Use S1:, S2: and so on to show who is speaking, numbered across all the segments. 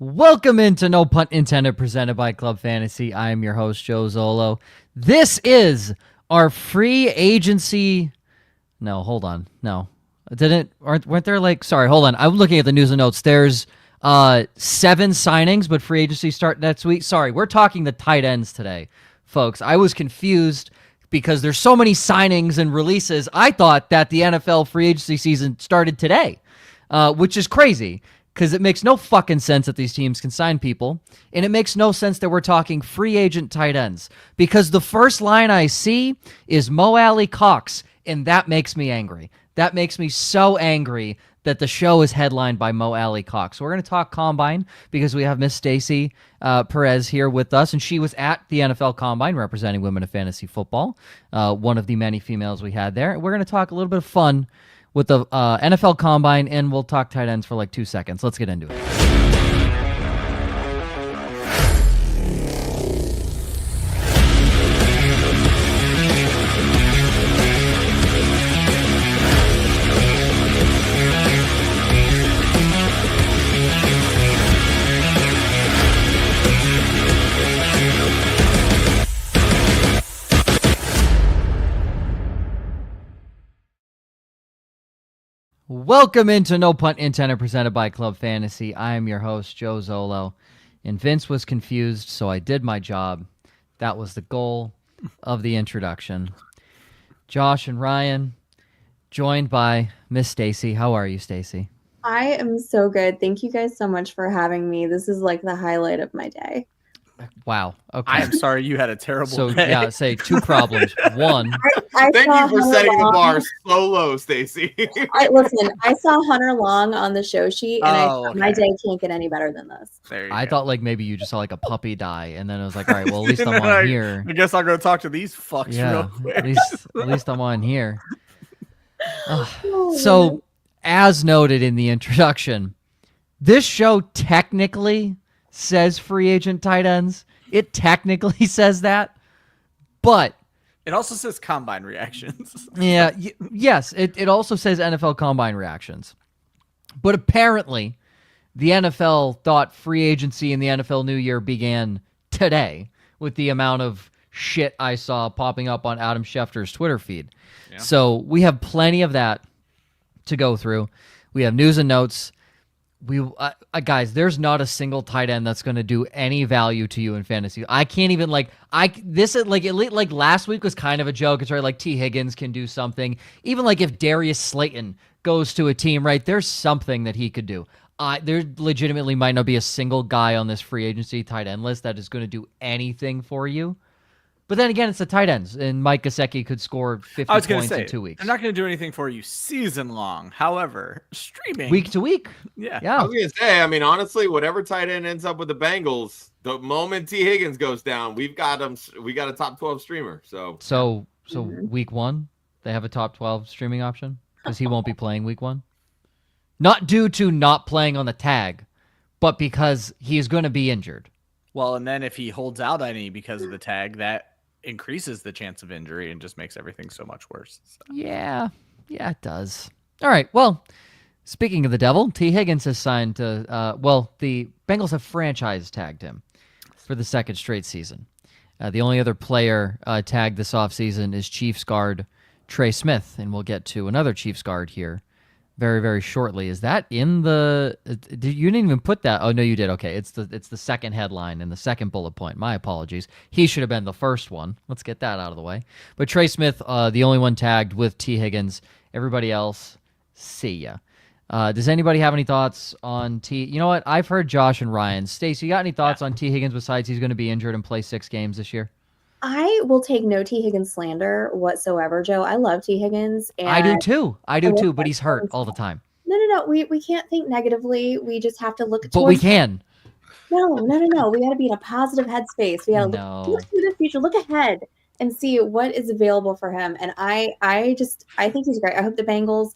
S1: Welcome into No Punt Intended, presented by Club Fantasy. I am your host, Joe Zollo. This is our free agency. No, hold on. No, weren't there hold on. I'm looking at the news and notes. There's 7 signings, but free agency start next week. Sorry, we're talking the tight ends today, folks. I was confused because there's so many signings and releases. I thought that the NFL free agency season started today, which is crazy. Because it makes no fucking sense that these teams can sign people, and it makes no sense that we're talking free agent tight ends. Because the first line I see is Mo Alley Cox, and that makes me angry. That makes me so angry that the show is headlined by Mo Alley Cox. So we're going to talk Combine because we have Miss Stacy Perez here with us, and she was at the NFL Combine representing women of fantasy football, one of the many females we had there. We're going to talk a little bit of fun with the NFL Combine, and we'll talk tight ends for like 2 seconds. Let's get into it. Welcome into No Punt Intended, presented by Club Fantasy. I am your host, Joe Zollo, and Vince was confused, so I did my job. That was the goal of the introduction. Josh and Ryan, joined by Miss Stacy. How are you, Stacy?
S2: I am so good. Thank you guys so much for having me. This is like the highlight of my day.
S1: Wow. Okay.
S3: I am sorry you had a terrible day.
S1: Yeah, say 2 problems. One.
S4: Thank you for setting the bar so low, Stacy.
S2: Listen, I saw Hunter Long on the show sheet, and my day can't get any better than this.
S1: I thought like maybe you just saw like a puppy die, and then I was like, all right, well, at least I'm on here.
S3: I guess I'll go talk to these fucks real quick.
S1: At least I'm on here. So, as noted in the introduction, this show technically says free agent tight ends. It technically says that, but
S3: it also says combine reactions.
S1: Yeah, yes, it also says NFL combine reactions. But apparently, the NFL thought free agency in the NFL New Year began today with the amount of shit I saw popping up on Adam Schefter's Twitter feed. Yeah. So we have plenty of that to go through. We have news and notes. Guys, there's not a single tight end that's going to do any value to you in fantasy. I can't even last week was kind of a joke. It's right. Like T. Higgins can do something. Even like if Darius Slayton goes to a team, right, there's something that he could do. There legitimately might not be a single guy on this free agency tight end list that is going to do anything for you. But then again, it's the tight ends, and Mike Gesicki could score 50 points in 2 weeks.
S3: I'm not going to do anything for you season long. However, streaming
S1: week to week.
S3: Yeah.
S4: I was going to say, I mean, honestly, whatever tight end ends up with the Bengals, the moment T. Higgins goes down, we got a top 12 streamer. So
S1: week 1, they have a top 12 streaming option because he won't be playing week 1. Not due to not playing on the tag, but because he's going to be injured.
S3: Well, and then if he holds out any because of the tag, that increases the chance of injury and just makes everything so much worse. So.
S1: Yeah, it does. All right, well, speaking of the devil, T. Higgins has signed to, the Bengals have franchise tagged him for the 2nd straight season. The only other player tagged this offseason is Chiefs guard Trey Smith, and we'll get to another Chiefs guard here very, very shortly. Is that in the? You didn't even put that. Oh no, you did. Okay, it's the second headline and the second bullet point. My apologies. He should have been the first one. Let's get that out of the way. But Trey Smith, the only one tagged with T. Higgins. Everybody else, see ya. Does anybody have any thoughts on T? You know what? I've heard Josh and Ryan. Stacy, you got any thoughts on T. Higgins besides he's going to be injured and play 6 games this year?
S2: I will take no T. Higgins slander whatsoever, Joe. I love T. Higgins. And
S1: I do too, but he's hurt all the time.
S2: No. We can't think negatively. We just have to look at.
S1: But we can.
S2: No. We got to be in a positive headspace. We got to look to the future, look ahead, and see what is available for him. And I think he's great. I hope the Bengals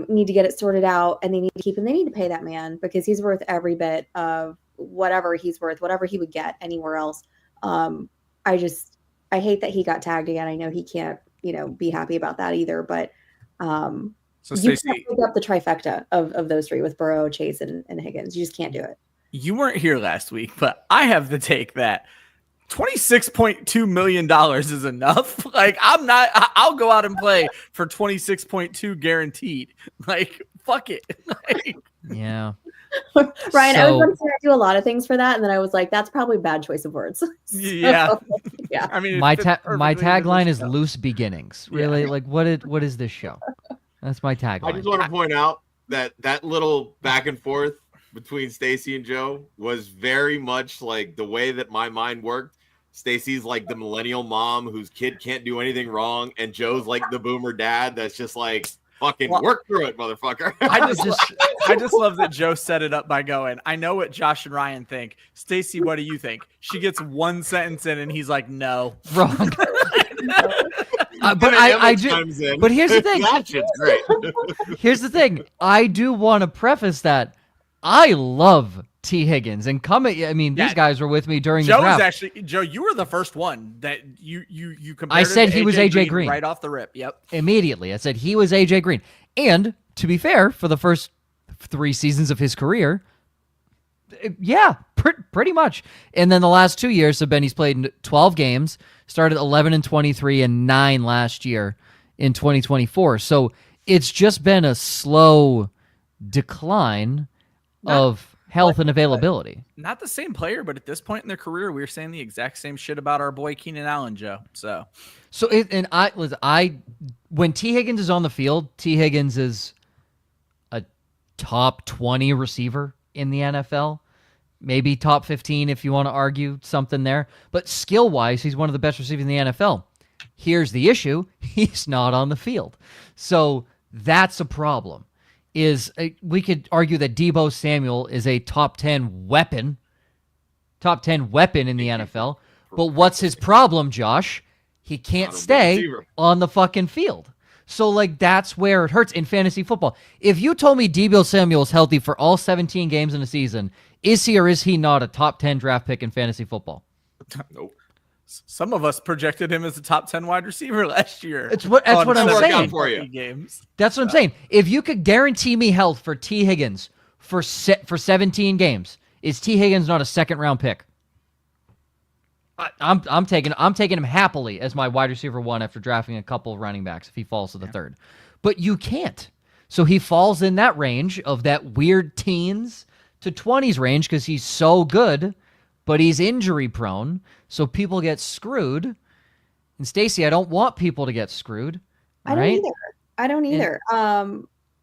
S2: need to get it sorted out, and they need to keep him. They need to pay that man because he's worth every bit of whatever he's worth, whatever he would get anywhere else. I hate that he got tagged again. I know he can't, be happy about that either, but
S3: So
S2: you can't pick up the trifecta of those three with Burrow, Chase, and Higgins. You just can't do it.
S3: You weren't here last week, but I have the take that $26.2 million is enough. Like, I'll go out and play for 26.2 guaranteed. Like, fuck it. Like,
S1: Yeah.
S2: Ryan, I was going to say I do a lot of things for that, and then I was like, that's probably a bad choice of words.
S3: Yeah.
S2: Yeah.
S3: I mean,
S1: my tagline is loose beginnings. Really? Like, what is this show? That's my tagline.
S4: I just want to point out that little back and forth between Stacy and Joe was very much like the way that my mind worked. Stacy's like the millennial mom whose kid can't do anything wrong, and Joe's like the boomer dad that's just like, fucking work through it, motherfucker.
S3: I just love that Joe set it up by going, I know what Josh and Ryan think. Stacy, what do you think? She gets one sentence in and he's like, no.
S1: Wrong. But I do. But here's the thing.
S4: That shit's great.
S1: Here's the thing. I do want to preface that I love T. Higgins and these guys were with me during the draft.
S3: Joe, you were the first one that you compared.
S1: I said he was AJ Green
S3: right off the rip. Yep.
S1: Immediately. I said he was AJ Green. And to be fair, for the first 3 seasons of his career, yeah, pretty much. And then the last 2 years have been he's played in 12 games, started 11 and 23 and 9 last year in 2024. So it's just been a slow decline of health and availability.
S3: Not the same player, but at this point in their career, we were saying the exact same shit about our boy Keenan Allen, Joe.
S1: When T. Higgins is on the field, T. Higgins is a top 20 receiver in the NFL. Maybe top 15 if you want to argue something there. But skill-wise, he's one of the best receivers in the NFL. Here's the issue. He's not on the field. So that's a problem. We could argue that Deebo Samuel is a top 10 weapon in the NFL. But what's his problem, Josh? He can't stay on the fucking field. So, like, that's where it hurts in fantasy football. If you told me Deebo Samuel is healthy for all 17 games in a season, is he or is he not a top 10 draft pick in fantasy football?
S3: Nope. Some of us projected him as a top 10 wide receiver last year.
S1: That's what I'm saying.
S4: For you.
S1: That's what I'm saying. If you could guarantee me health for T. Higgins for 17 games, is T. Higgins not a second-round pick? I'm taking him happily as my wide receiver 1 after drafting a couple of running backs if he falls to the third. But you can't. So he falls in that range of that weird teens to 20s range because he's so good, but he's injury prone, so people get screwed. And Stacy, I don't want people to get screwed. Right?
S2: I don't either.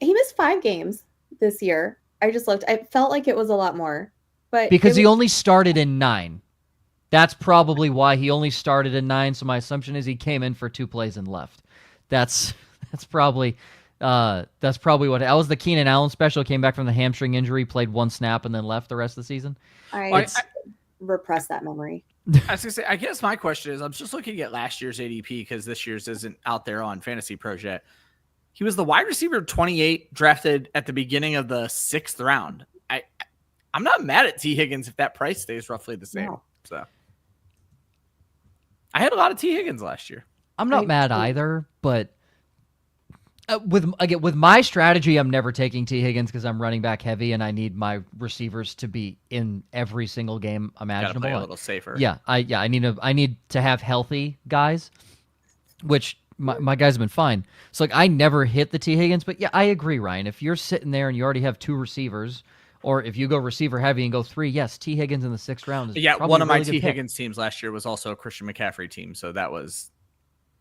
S2: He missed 5 games this year. I just looked. I felt like it was a lot more. But
S1: because he only started in 9. That's probably why he only started in 9. So my assumption is he came in for 2 plays and left. That's probably what. That was the Keenan Allen special. Came back from the hamstring injury, played 1 snap, and then left the rest of the season.
S2: I repress that memory.
S3: I was gonna say, I guess my question is, I'm just looking at last year's ADP because this year's isn't out there on Fantasy Pros yet. He was the wide receiver 28 drafted at the beginning of the 6th round. I'm not mad at T. Higgins if that price stays roughly the same. No. So I had a lot of T. Higgins last year.
S1: I'm not mad either, but with my strategy, I'm never taking T. Higgins because I'm running back heavy and I need my receivers to be in every single game imaginable.
S3: Gotta play a little safer.
S1: Yeah, I need to have healthy guys, which my guys have been fine. So like I never hit the T. Higgins, but yeah, I agree, Ryan. If you're sitting there and you already have 2 receivers, or if you go receiver heavy and go 3, yes, T. Higgins in the 6th round is
S3: one of my
S1: T.
S3: Higgins teams last year was also a Christian McCaffrey team, so that was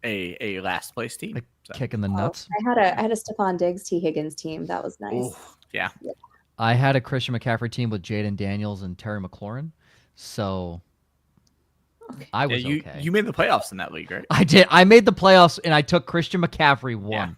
S3: a last place team.
S1: Kick in the nuts.
S2: I had a Stephon Diggs T. Higgins team. That was nice.
S3: Ooh, yeah.
S1: I had a Christian McCaffrey team with Jaden Daniels and Terry McLaurin, so I was okay.
S3: You made the playoffs in that league, right?
S1: I did. I made the playoffs, and I took Christian McCaffrey 1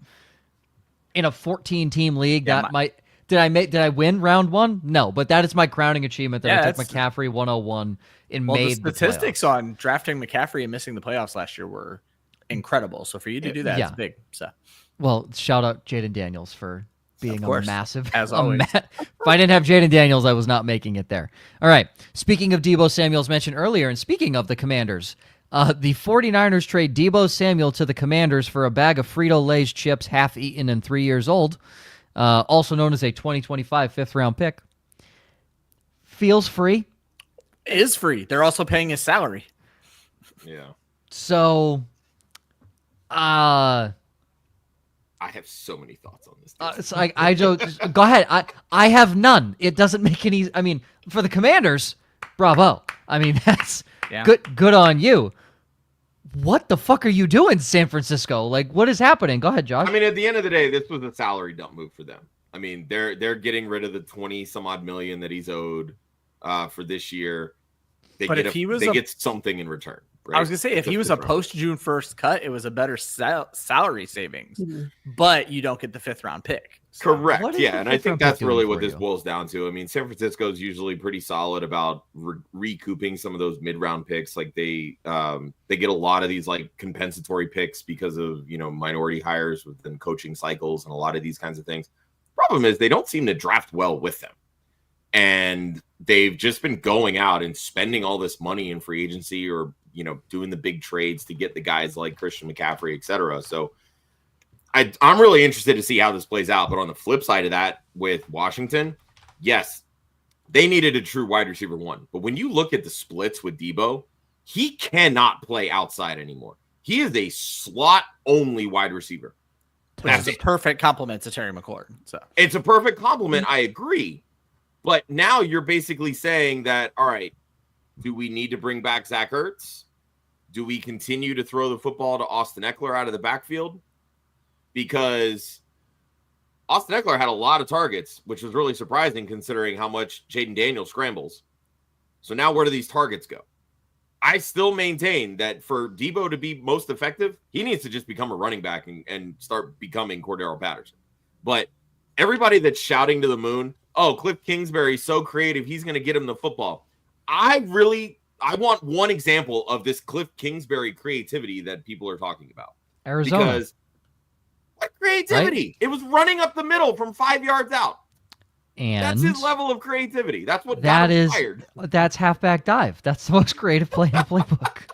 S1: in a 14-team league. Did I win round 1? No, but that is my crowning achievement that I took McCaffrey 101 and made
S3: the statistics on drafting McCaffrey and missing the playoffs last year were incredible. So for you to do that, it's big. So,
S1: well, shout out Jaden Daniels for being a massive.
S3: As always.
S1: If I didn't have Jaden Daniels, I was not making it there. All right. Speaking of Deebo Samuel's mentioned earlier, and speaking of the Commanders, the 49ers trade Deebo Samuel to the Commanders for a bag of Frito-Lay's chips half-eaten and 3 years old. Also known as a 2025 5th-round pick. feels free.
S3: Is free. They're also paying his salary.
S4: Yeah.
S1: So,
S4: I have so many thoughts on this.
S1: so I just go ahead. I have none. It doesn't make any. I mean, for the Commanders, bravo. I mean, that's good on you. What the fuck are you doing, San Francisco? Like, what is happening? Go ahead, Josh.
S4: I mean, at the end of the day, this was a salary dump move for them. I mean, they're getting rid of the 20 some odd million that he's owed for this year. They get something in return. Right?
S3: I was gonna say, if he was a post June 1st cut, it was a better salary savings, but you don't get the 5th round pick.
S4: So. Correct. Yeah, and I think that's really what this boils down to. I mean, San Francisco is usually pretty solid about recouping some of those mid-round picks. Like they get a lot of these like compensatory picks because of minority hires within coaching cycles and a lot of these kinds of things. Problem is they don't seem to draft well with them, and they've just been going out and spending all this money in free agency or doing the big trades to get the guys like Christian McCaffrey, et cetera. So I'm really interested to see how this plays out. But on the flip side of that, with Washington, yes, they needed a true wide receiver one. But when you look at the splits with Deebo, he cannot play outside anymore. He is a slot-only wide receiver.
S3: That's a perfect compliment to Terry McLaurin. So
S4: it's a perfect compliment. I agree. But now you're basically saying that, all right, do we need to bring back Zach Ertz? Do we continue to throw the football to Austin Eckler out of the backfield? Because Austin Eckler had a lot of targets, which was really surprising considering how much Jaden Daniels scrambles. So now where do these targets go? I still maintain that for Deebo to be most effective, he needs to just become a running back and start becoming Cordero Patterson. But everybody that's shouting to the moon, oh, Cliff Kingsbury's so creative, he's going to get him the football. I want one example of this Cliff Kingsbury creativity that people are talking about.
S1: Arizona.
S4: Because what creativity? Right? It was running up the middle from 5 yards out.
S1: And
S4: that's his level of creativity. That's what got him fired.
S1: That's halfback dive. That's the most creative play in the playbook.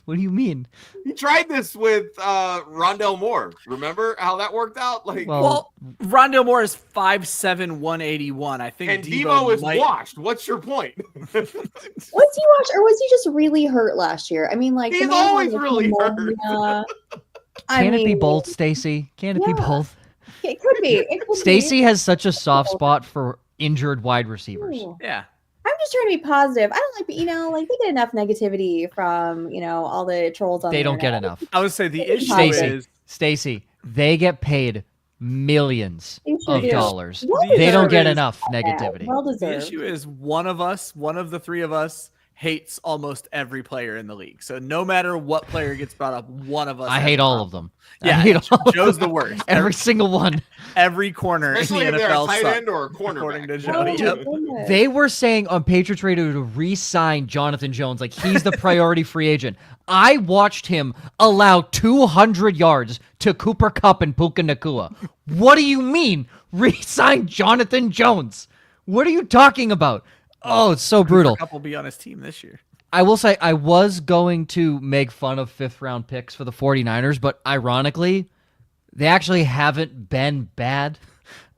S1: What do you mean?
S4: He tried this with Rondell Moore. Remember how that worked out?
S3: Well, Rondell Moore is 5'7", 181. I think.
S4: And Deebo is washed. What's your point?
S2: Was he washed, or was he just really hurt last year? I mean,
S4: he's always really hurt.
S1: Can it be both, Stacy? Can it be both?
S2: It could be.
S1: Stacy has such a soft spot for injured wide receivers.
S2: Ooh.
S3: Yeah.
S2: I'm just trying to be positive. I don't like, they get enough negativity from, all the trolls on
S1: They don't
S2: internet.
S1: get enough.
S3: I would say the issue is...
S1: Stacy, they get paid millions of dollars.
S2: Well
S1: they don't get enough negativity.
S2: Well deserved.
S3: The issue is one of the three of us, hates almost every player in the league. So no matter what player gets brought up, one of us.
S1: I hate all of them.
S3: Yeah, Joe's the worst.
S1: Every single one.
S3: Every corner
S4: Especially
S3: in the NFL.
S4: Tight end or a cornerback.
S3: According to Joe.
S1: They were saying on Patriots Radio to re-sign Jonathan Jones, like he's the priority free agent. I watched him allow 200 yards to Cooper Kupp and Puka Nacua. What do you mean re-sign Jonathan Jones? What are you talking about? Oh, it's so brutal.
S3: Kupp will be on his team this year.
S1: I will say I was going to make fun of 5th round picks for the 49ers, but ironically, they actually haven't been bad.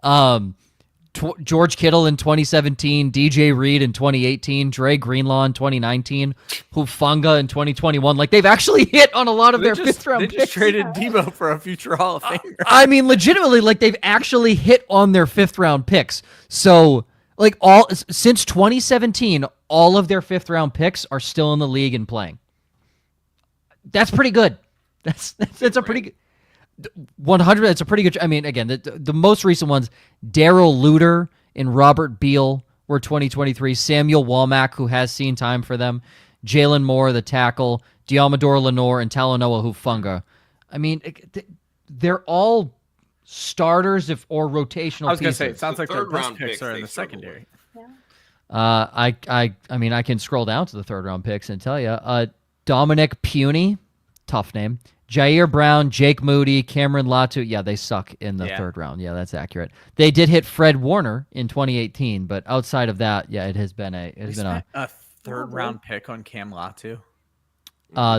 S1: George Kittle in 2017, DJ Reed in 2018, Dre Greenlaw in 2019, Hufanga in 2021. Like, they've actually hit on a lot of their 5th round picks.
S3: They just traded Deebo for a future Hall of Famer.
S1: I mean, legitimately, like, they've actually hit on their 5th round picks. So, like, since 2017, all of their 5th round picks are still in the league and playing. That's pretty good. That's a pretty good 100. That's a pretty good. I mean, again, the most recent ones, Darrell Luter and Robert Beal were 2023. Samuel Womack, who has seen time for them. Jalen Moore, the tackle. Diamador Lenore and Talanoa Hufanga. I mean, they're all starters or rotational.
S3: I was going to say,
S4: pieces.
S3: it sounds like their
S4: Third
S3: best
S4: round
S3: picks
S4: picks
S3: are in
S4: they
S3: the
S4: struggle
S3: secondary.
S1: I mean, I can scroll down to the 3rd round picks and tell you. Dominic Puny, tough name. Jair Brown, Jake Moody, Cameron Latu. Yeah, they suck in the 3rd round. Yeah, that's accurate. They did hit Fred Warner in 2018, but outside of that, yeah, it has been a
S3: 3rd round pick on Cam Latu.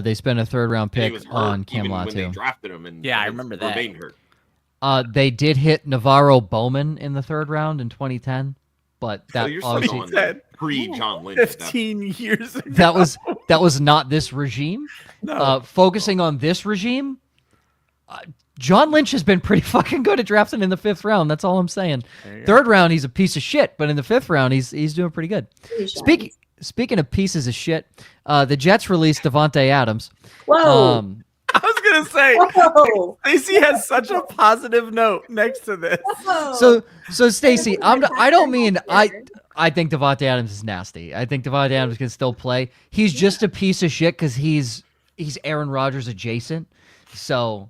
S1: They spent a 3rd round pick on Cam Latu.
S4: When they drafted him, and
S3: I remember that.
S4: Remained hurt.
S1: They did hit Navarro Bowman in the 3rd round in 2010. but
S4: So
S1: that
S4: you're still
S1: obviously
S4: going pre-John Lynch. at that
S3: 15 years ago.
S1: that was not this regime.
S3: No.
S1: Focusing on this regime, John Lynch has been pretty fucking good at drafting in the 5th round. That's all I'm saying. 3rd round, he's a piece of shit, but in the 5th round, he's doing pretty good. Speaking of pieces of shit, the Jets released Davante Adams.
S2: Whoa.
S3: I was gonna say,
S2: Whoa.
S3: Stacy has such a positive note next to this.
S2: Whoa.
S1: So Stacy, I don't mean I think Davante Adams is nasty. I think Davante Adams can still play. He's just a piece of shit because he's Aaron Rodgers adjacent. So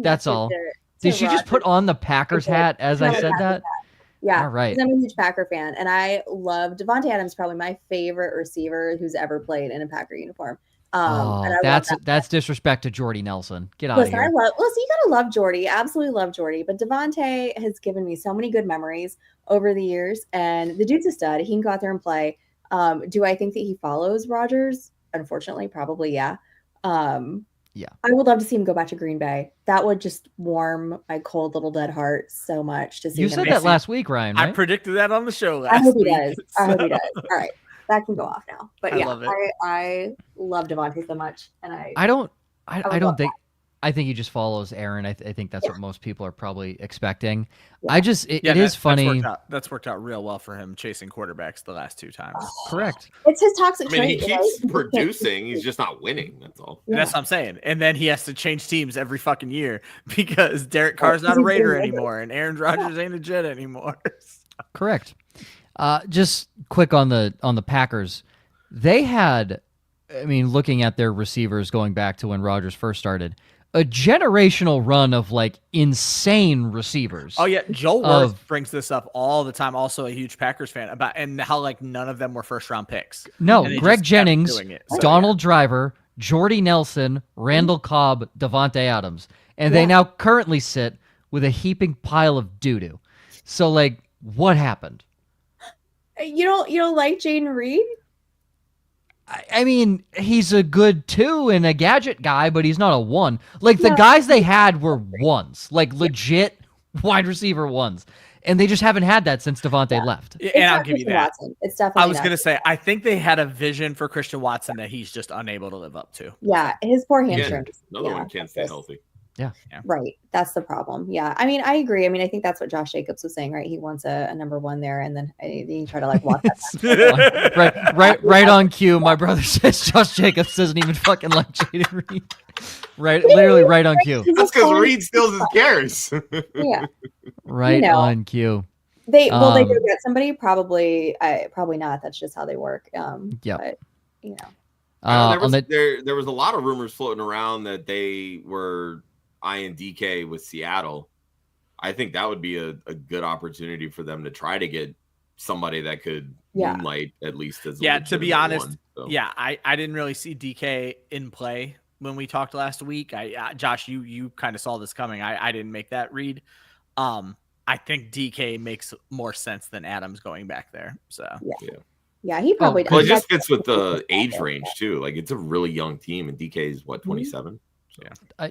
S1: that's all. Did she just put on the Packers hat as I said that?
S2: Yeah.
S1: All right.
S2: I'm a huge Packer fan, and I love Davante Adams. Probably my favorite receiver who's ever played in a Packer uniform. And
S1: that's disrespect to Jordy Nelson. Get out of here.
S2: You gotta love Jordy. Absolutely love Jordy. But Davante has given me so many good memories over the years, and the dude's a stud. He can go out there and play. Do I think that he follows Rodgers? Unfortunately, probably, yeah.
S1: Yeah.
S2: I would love to see him go back to Green Bay. That would just warm my cold little dead heart so much to see
S1: You
S2: him.
S1: said that last week, Ryan, right?
S3: I predicted that on the show last
S2: I hope he
S3: week.
S2: does. I hope he does. All right. That can go off now. But
S3: I love it.
S2: I love Davante so much. And
S1: I think he just follows Aaron. I think that's what most people are probably expecting.
S2: Yeah.
S1: It is funny.
S3: That's worked out real well for him chasing quarterbacks the last 2 times.
S1: Correct.
S2: It's his toxic
S4: He
S2: trait.
S4: keeps producing. He's just not winning. That's all.
S2: Yeah.
S3: That's what I'm saying. And then he has to change teams every fucking year because Derek Carr's not a Raider anymore and Aaron Rodgers ain't a Jet anymore.
S1: Correct. Just quick on the Packers. They had, looking at their receivers going back to when Rodgers first started, a generational run of like insane receivers.
S3: Oh yeah, Joel Worth brings this up all the time. Also a huge Packers fan and how like none of them were 1st-round picks.
S1: No, Greg Jennings, Donald Driver, Jordy Nelson, Randall Cobb, Davante Adams, and they now currently sit with a heaping pile of doo-doo. So like, what happened?
S2: You don't like Jaden Reed?
S1: He's a good 2 and a gadget guy, but he's not a 1. Like the guys they had were 1s, like legit wide receiver 1s, and they just haven't had that since Davante left.
S3: And I'll give you that.
S2: Watson. It's definitely.
S3: I was gonna say I think they had a vision for Christian Watson that he's just unable to live up to.
S2: Yeah, his poor hamstrings.
S4: Another one can't stay healthy.
S1: Yeah.
S2: Right. That's the problem. Yeah. I agree. I think that's what Josh Jacobs was saying, right? He wants a number 1 there, and then he try to like walk that.
S1: right on cue. My brother says Josh Jacobs doesn't even fucking like Jaden Reed. Literally right on cue.
S4: That's because Reed steals his carries.
S2: Yeah.
S1: Right on cue.
S2: They go get somebody? Probably not. That's just how they work.
S1: Yeah.
S2: But
S4: there was a lot of rumors floating around that they were eyeing DK with Seattle. I think that would be a good opportunity for them to try to get somebody that could moonlight at least as
S3: to be honest.
S4: One, so.
S3: Yeah, I didn't really see DK in play when we talked last week. Josh, you kind of saw this coming. I didn't make that read. I think DK makes more sense than Adams going back there. So
S2: yeah, he probably does.
S4: Well, it just fits with the age range too. Like it's a really young team, and DK is what 27.
S1: So.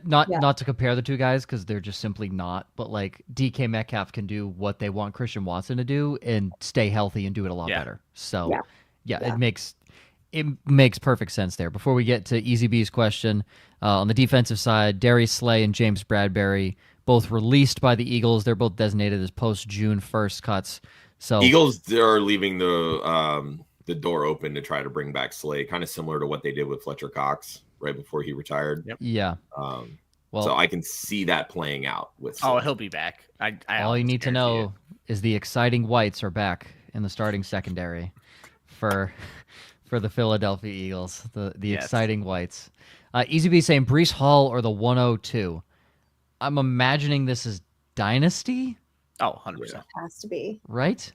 S1: Not to compare the two guys because they're just simply not. But like DK Metcalf can do what they want Christian Watson to do and stay healthy and do it a lot better. So it makes perfect sense there. Before we get to Easy B's question, on the defensive side, Darius Slay and James Bradbury both released by the Eagles. They're both designated as post June 1st cuts. So
S4: Eagles are leaving the door open to try to bring back Slay, kind of similar to what they did with Fletcher Cox right before he retired.
S3: Yep.
S1: Yeah.
S4: So I can see that playing out with Slay.
S3: He'll be back.
S1: All you need to know is the exciting whites are back in the starting secondary for the Philadelphia Eagles. The exciting whites. Easy B saying Breece Hall or the 102. I'm imagining this is Dynasty.
S3: Oh, 100%.
S2: Has to be.
S1: Right?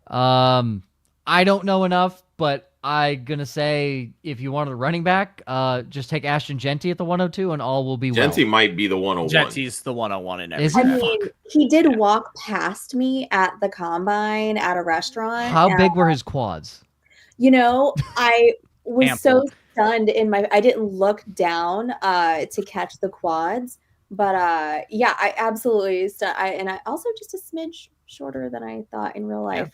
S1: I don't know enough, but I'm going to say if you wanted a running back, just take Ashton Genty at the 102 and all will be well.
S4: Genty might be the 101.
S3: Genty's the 101 in every.
S1: Is he?
S2: He did walk past me at the combine at a restaurant.
S1: How big were his quads?
S2: I was so
S3: Ample.
S2: stunned I didn't look down to catch the quads, but I absolutely and I also just a smidge shorter than I thought in real life.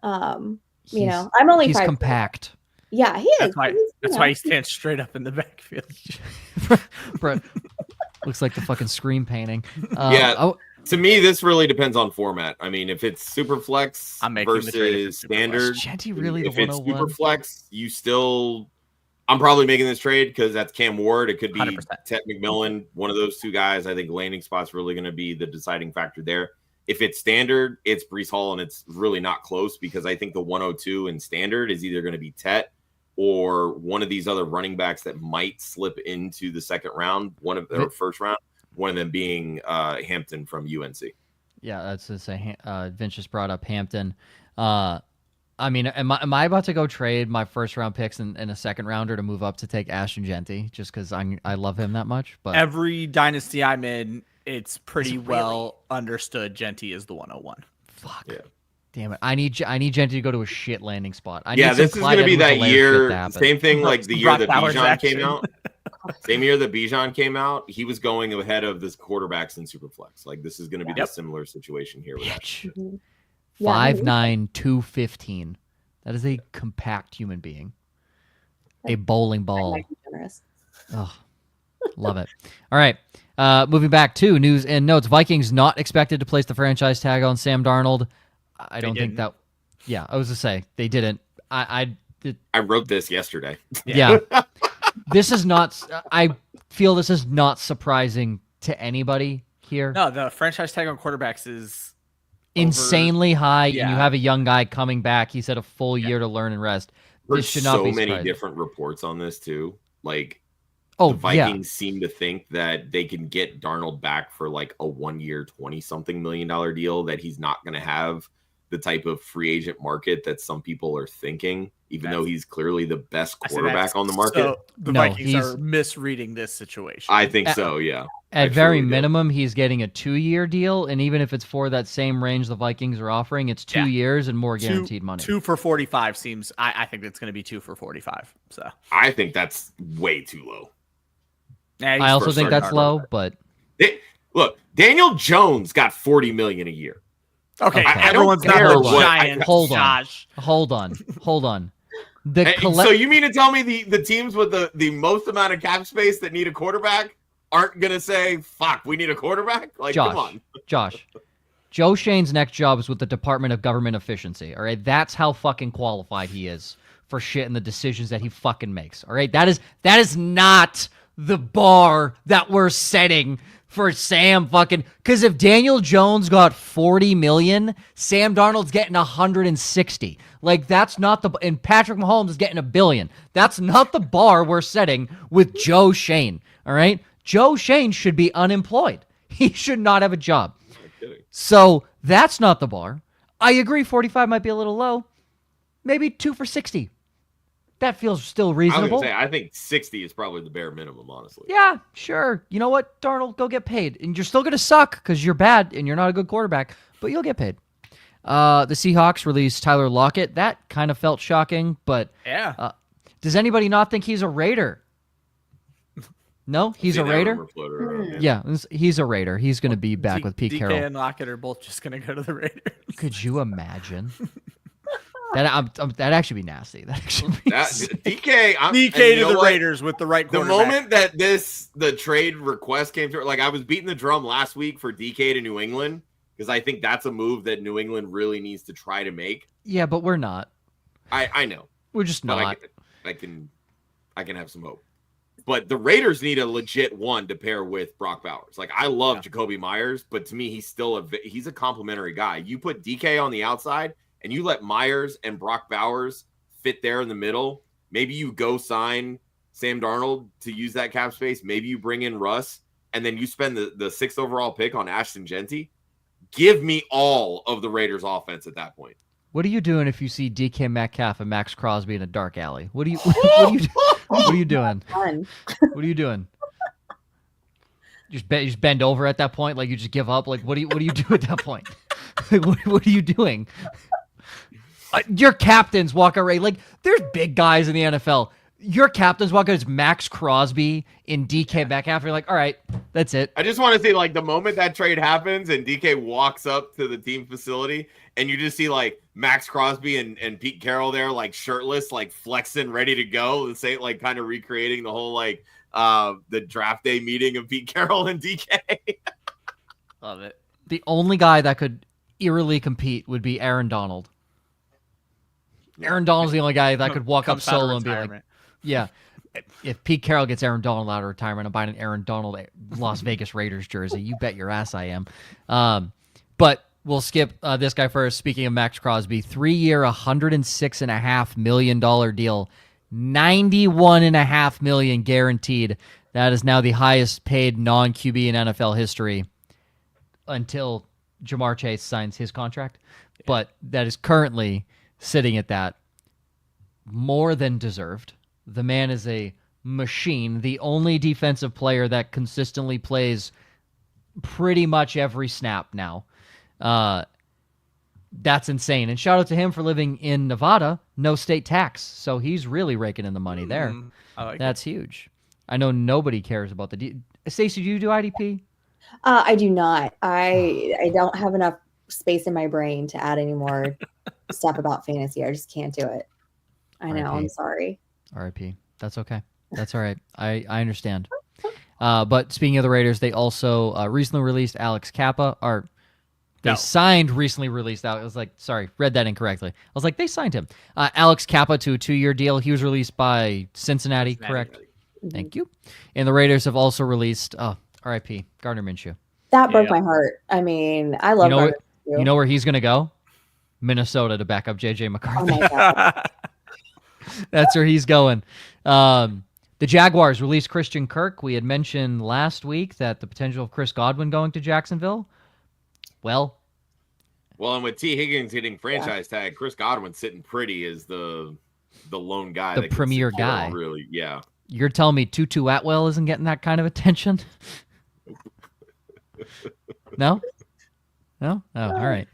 S2: You know, I'm only
S1: he's
S2: 5'3".
S1: compact.
S2: Yeah, he is.
S3: That's why he stands straight up in the backfield.
S1: Brett looks like the fucking Scream painting.
S4: To me, this really depends on format. I mean, if it's super flex
S3: I'm making the trade
S4: versus standard,
S1: Genty really the
S4: if it's
S1: 101?
S4: super flex, I'm probably making this trade because that's Cam Ward. It could be
S3: 100%.
S4: Ted McMillan, one of those two guys. I think landing spot's really going to be the deciding factor there. If it's standard, it's Breece Hall, and it's really not close because I think the 102 in standard is either going to be Tet or one of these other running backs that might slip into the second round, one of their first round, one of them being Hampton from UNC.
S1: Yeah, that's to say. Vince just brought up Hampton. I mean, am I about to go trade my first round picks and a second rounder to move up to take Ashton Genty just because I love him that much? But
S3: every dynasty I'm in, it's pretty well understood. Genty is the 101.
S1: Fuck.
S4: Yeah.
S1: Damn it! I need Genty to go to a shit landing spot.
S4: This is going to be that year. Same thing like the year that Bijan came out. Same year that Bijan came out, he was going ahead of this quarterbacks in Superflex. Like this is going to be a similar situation here with that.
S1: 5'9", 215. That is a compact human being. A bowling ball. Oh, love it. All right. Moving back to news and notes. Vikings not expected to place the franchise tag on Sam Darnold. I don't think that. Yeah, I was to say they didn't. I
S4: wrote this yesterday.
S1: Yeah. This is not. I feel this is not surprising to anybody here.
S3: No, the franchise tag on quarterbacks is
S1: insanely high, and you have a young guy coming back. He said a full year to learn and rest.
S4: There's so many different reports on this too. Like, the Vikings seem to think that they can get Darnold back for like a 1 year, $20-something million deal. That he's not going to have the type of free agent market that some people are thinking, even though he's clearly the best quarterback on the market.
S3: So the Vikings are misreading this situation.
S4: I think so, yeah.
S1: At very minimum, he's getting a 2-year deal, and even if it's for that same range the Vikings are offering, it's 2 years and more guaranteed money.
S3: 2 for 45 seems. I think it's going to be 2 for 45. So
S4: I think that's way too low.
S1: I also think that's low, but
S4: look, Daniel Jones got $40 million a year.
S3: Okay,
S4: everyone's not a giant.
S1: Hold on.
S4: So you mean to tell me the teams with the most amount of cap space that need a quarterback aren't gonna say, "Fuck, we need a quarterback"? Like, come on,
S1: Josh. Joe Shane's next job is with the Department of Government Efficiency. All right, that's how fucking qualified he is for shit and the decisions that he fucking makes. All right, that is not the bar that we're setting for Sam fucking, because if Daniel Jones got $40 million, Sam Darnold's getting 160. Like, that's not and Patrick Mahomes is getting $1 billion. That's not the bar we're setting with Joe Shane. All right, Joe Shane should be unemployed. He should not have a job. So that's not the bar. I agree. 45 might be a little low. Maybe 2 for 60. That feels still reasonable.
S4: I think 60 is probably the bare minimum, honestly.
S1: Yeah, sure. You know what, Darnold, go get paid. And you're still going to suck because you're bad and you're not a good quarterback, but you'll get paid. The Seahawks released Tyler Lockett. That kind of felt shocking, but does anybody not think he's a Raider? No, he's a Raider? Yeah, he's a Raider. He's going to be back with Pete Carroll.
S3: DK and Lockett are both just going to go to the Raiders.
S1: Could you imagine? That'd actually be nasty.
S4: DK
S3: to the Raiders with the right quarterback.
S4: The moment that the trade request came through, like I was beating the drum last week for DK to New England because I think that's a move that New England really needs to try to make.
S1: Yeah, but we're not.
S4: I know.
S1: We're just not.
S4: I can have some hope. But the Raiders need a legit one to pair with Brock Bowers. Like, I love Jacoby Myers, but to me, he's still he's a complimentary guy. You put DK on the outside and you let Myers and Brock Bowers fit there in the middle. Maybe you go sign Sam Darnold to use that cap space. Maybe you bring in Russ, and then you spend the 6th overall pick on Ashton Genty. Give me all of the Raiders offense at that point.
S1: What are you doing if you see DK Metcalf and Max Crosby in a dark alley? What are you doing? What are you doing? You just bend over at that point, like you just give up. Like what do you do at that point? What are you doing? Your captains walk away. Like there's big guys in the NFL. your captains walk out as Max Crosby in DK Metcalf. You're like, all right, that's it.
S4: I just want to say, like, the moment that trade happens and DK walks up to the team facility and you just see, like, Max Crosby and Pete Carroll there, like, shirtless, like, flexing, ready to go. The same, like, kind of recreating the whole, like, the draft day meeting of Pete Carroll and DK.
S3: Love it.
S1: The only guy that could eerily compete would be Aaron Donald. Aaron Donald's the only guy that could walk up solo and be like, yeah. If Pete Carroll gets Aaron Donald out of retirement, I'm buying an Aaron Donald Las Vegas Raiders jersey. You bet your ass I am. But we'll skip this guy first. Speaking of Max Crosby, 3-year, $106.5 million deal, $91.5 million guaranteed. That is now the highest paid non-QB in NFL history until Jamar Chase signs his contract. Yeah. But that is currently sitting at that. More than deserved. The man is a machine, the only defensive player that consistently plays pretty much every snap now. That's insane. And shout out to him for living in Nevada, no state tax. So he's really raking in the money there. That's huge. I know nobody cares about the Stacy, do you do IDP?
S2: I do not. I don't have enough space in my brain to add any more stuff about fantasy. I just can't do it. I know. I'm sorry.
S1: RIP. That's okay. That's all right. I understand. But speaking of the Raiders, they also recently released Alex Kappa. Signed recently released out. I was like, sorry, read that incorrectly. I was like, they signed him. Alex Kappa to a 2-year deal. He was released by Cincinnati, correct? Mm-hmm. Thank you. And the Raiders have also released RIP, Gardner Minshew.
S2: That broke my heart. I mean, I love Gardner Minshew.
S1: You know where he's going to go? Minnesota to back up J.J. McCarthy.
S2: Oh my God.
S1: That's where he's going. The Jaguars released Christian Kirk. We had mentioned last week that the potential of Chris Godwin going to Jacksonville. Well,
S4: and with T. Higgins hitting franchise tag, Chris Godwin sitting pretty as the lone guy.
S1: The premier guy.
S4: Really, yeah.
S1: You're telling me Tutu Atwell isn't getting that kind of attention? No? Oh, all right.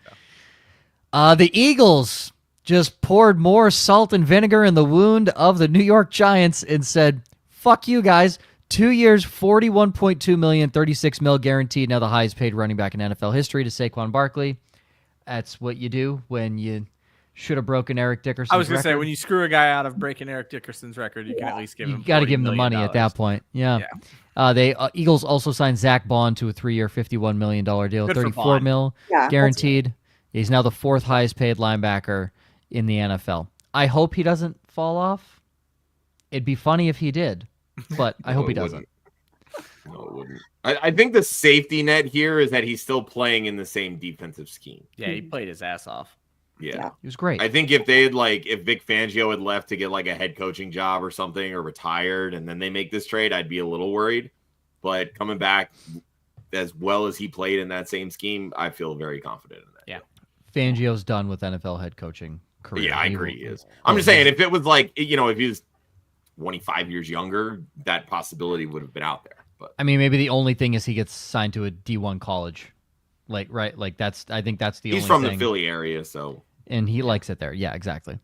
S1: The Eagles just poured more salt and vinegar in the wound of the New York Giants and said, fuck you guys. 2 years, $41.2 million, $36 million guaranteed. Now the highest paid running back in NFL history to Saquon Barkley. That's what you do when you should have broken Eric Dickerson's record.
S3: I was going to say, when you screw a guy out of breaking Eric Dickerson's record, you can at least give him $40 million.
S1: You got to give him the money at that point. Yeah. Eagles also signed Zach Bond to a 3-year, $51 million deal, $34 million guaranteed. He's now the 4th highest paid linebacker in the NFL. I hope he doesn't fall off. It'd be funny if he did, but I hope he doesn't.
S4: No, it wouldn't. I think the safety net here is that he's still playing in the same defensive scheme.
S3: Yeah, he played his ass off.
S4: Yeah.
S1: He was great.
S4: I think if if Vic Fangio had left to get like a head coaching job or something or retired and then they make this trade, I'd be a little worried. But coming back as well as he played in that same scheme, I feel very confident in that.
S3: Yeah.
S1: Fangio's done with NFL head coaching career.
S4: Yeah, I agree he is. I'm just saying, if it was like, if he was 25 years younger, that possibility would have been out there. But
S1: I mean, maybe the only thing is he gets signed to a D1 college. I think that's the only thing.
S4: He's from the Philly area, so.
S1: And he likes it there. Yeah, exactly.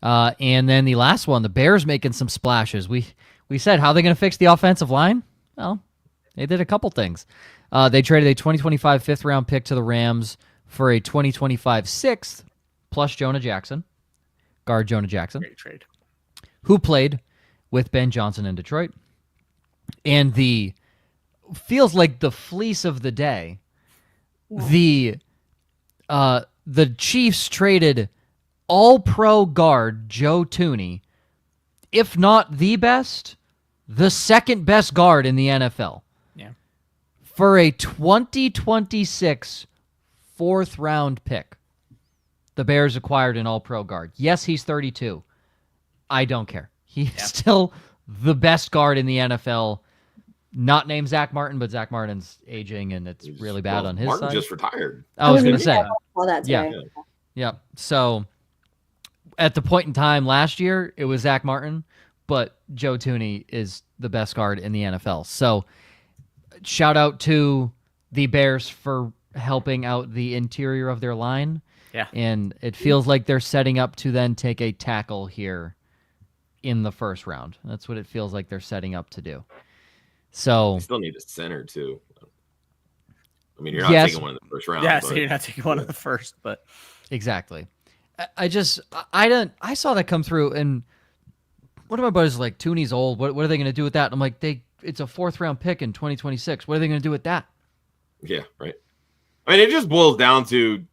S1: Yeah. And then the last one, the Bears making some splashes. We said, how are they going to fix the offensive line? Well, they did a couple things. They traded a 2025 5th-round pick to the Rams for a 2025 6th plus Jonah Jackson, guard Jonah Jackson.
S3: Great trade.
S1: Who played with Ben Johnson in Detroit. And feels like the fleece of the day. Yeah. The Chiefs traded all-pro guard Joe Thuney, if not the best, the second best guard in the NFL.
S3: Yeah.
S1: For a 2026 4th-round pick. The Bears acquired an all-pro guard. Yes, he's 32. I don't care. He's still the best guard in the NFL. Not named Zach Martin, but Zach Martin's aging, and it's really bad on his
S4: Martin
S1: side.
S4: Just retired.
S1: I was going to say.
S2: Yeah.
S1: So at the point in time last year, it was Zach Martin, but Joe Thuney is the best guard in the NFL. So shout out to the Bears for helping out the interior of their line.
S3: Yeah.
S1: And it feels like they're setting up to then take a tackle here in the first round. That's what it feels like they're setting up to do. So
S4: you still need a center too. I mean, you're not taking one in the first round.
S3: Yeah, so you're not taking one in the first, but
S1: exactly. I saw that come through, and one of my buddies was like, Tooney's old. What are they going to do with that? And I'm like, it's a 4th round pick in 2026. What are they going to do with that?
S4: Yeah, right. I mean, it just boils down to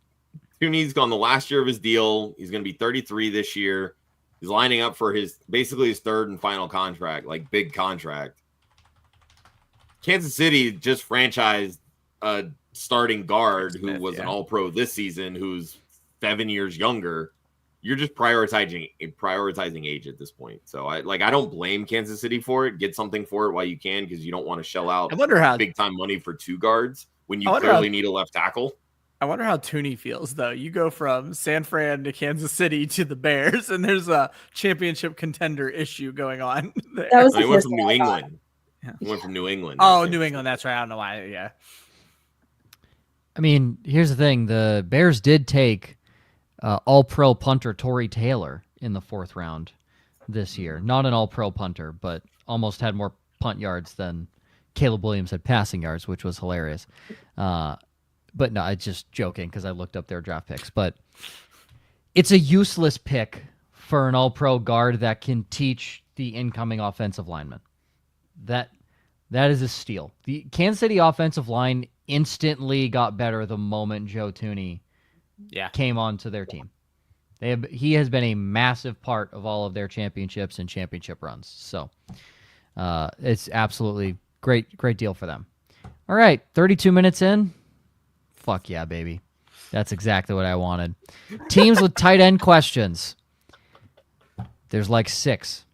S4: Tooney's on the last year of his deal. He's going to be 33 this year. He's lining up for basically his 3rd and final contract, like big contract. Kansas City just franchised a starting guard who was an all-pro this season, who's 7 years younger. You're just prioritizing age at this point. So I don't blame Kansas City for it. Get something for it while you can, because you don't want to shell out big time money for 2 guards when you clearly need a left tackle.
S3: I wonder how Tooney feels, though. You go from San Fran to Kansas City to the Bears, and there's a championship contender issue going on there.
S2: That was
S4: he went from New England. He went from New England.
S3: Oh, New England. That's right. I don't know why. Yeah.
S1: I mean, here's the thing. The Bears did take all-pro punter Torrey Taylor in the 4th round this year. Not an all-pro punter, but almost had more punt yards than Caleb Williams had passing yards, which was hilarious. But no, it's just joking because I looked up their draft picks. But it's a useless pick for an all-pro guard that can teach the incoming offensive lineman. That is a steal. The Kansas City offensive line instantly got better the moment Joe Tooney came onto their team. He has been a massive part of all of their championships and championship runs. So it's absolutely great deal for them. All right, 32 minutes in. Fuck yeah, baby. That's exactly what I wanted. Teams with tight end questions. There's like 6.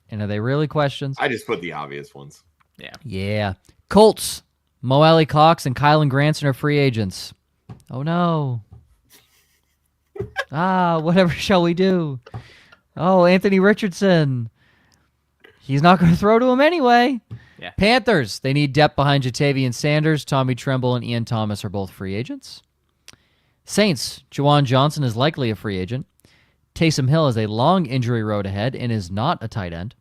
S1: And are they really questions?
S4: I just put the obvious ones.
S1: Yeah. Colts. Mo Alley Cox and Kylan Granson are free agents. Oh, no. Whatever shall we do? Oh, Anthony Richardson. He's not going to throw to him anyway.
S3: Yeah.
S1: Panthers. They need depth behind Jatavian Sanders. Tommy Tremble and Ian Thomas are both free agents. Saints. Juwan Johnson is likely a free agent. Taysom Hill has a long injury road ahead and is not a tight end.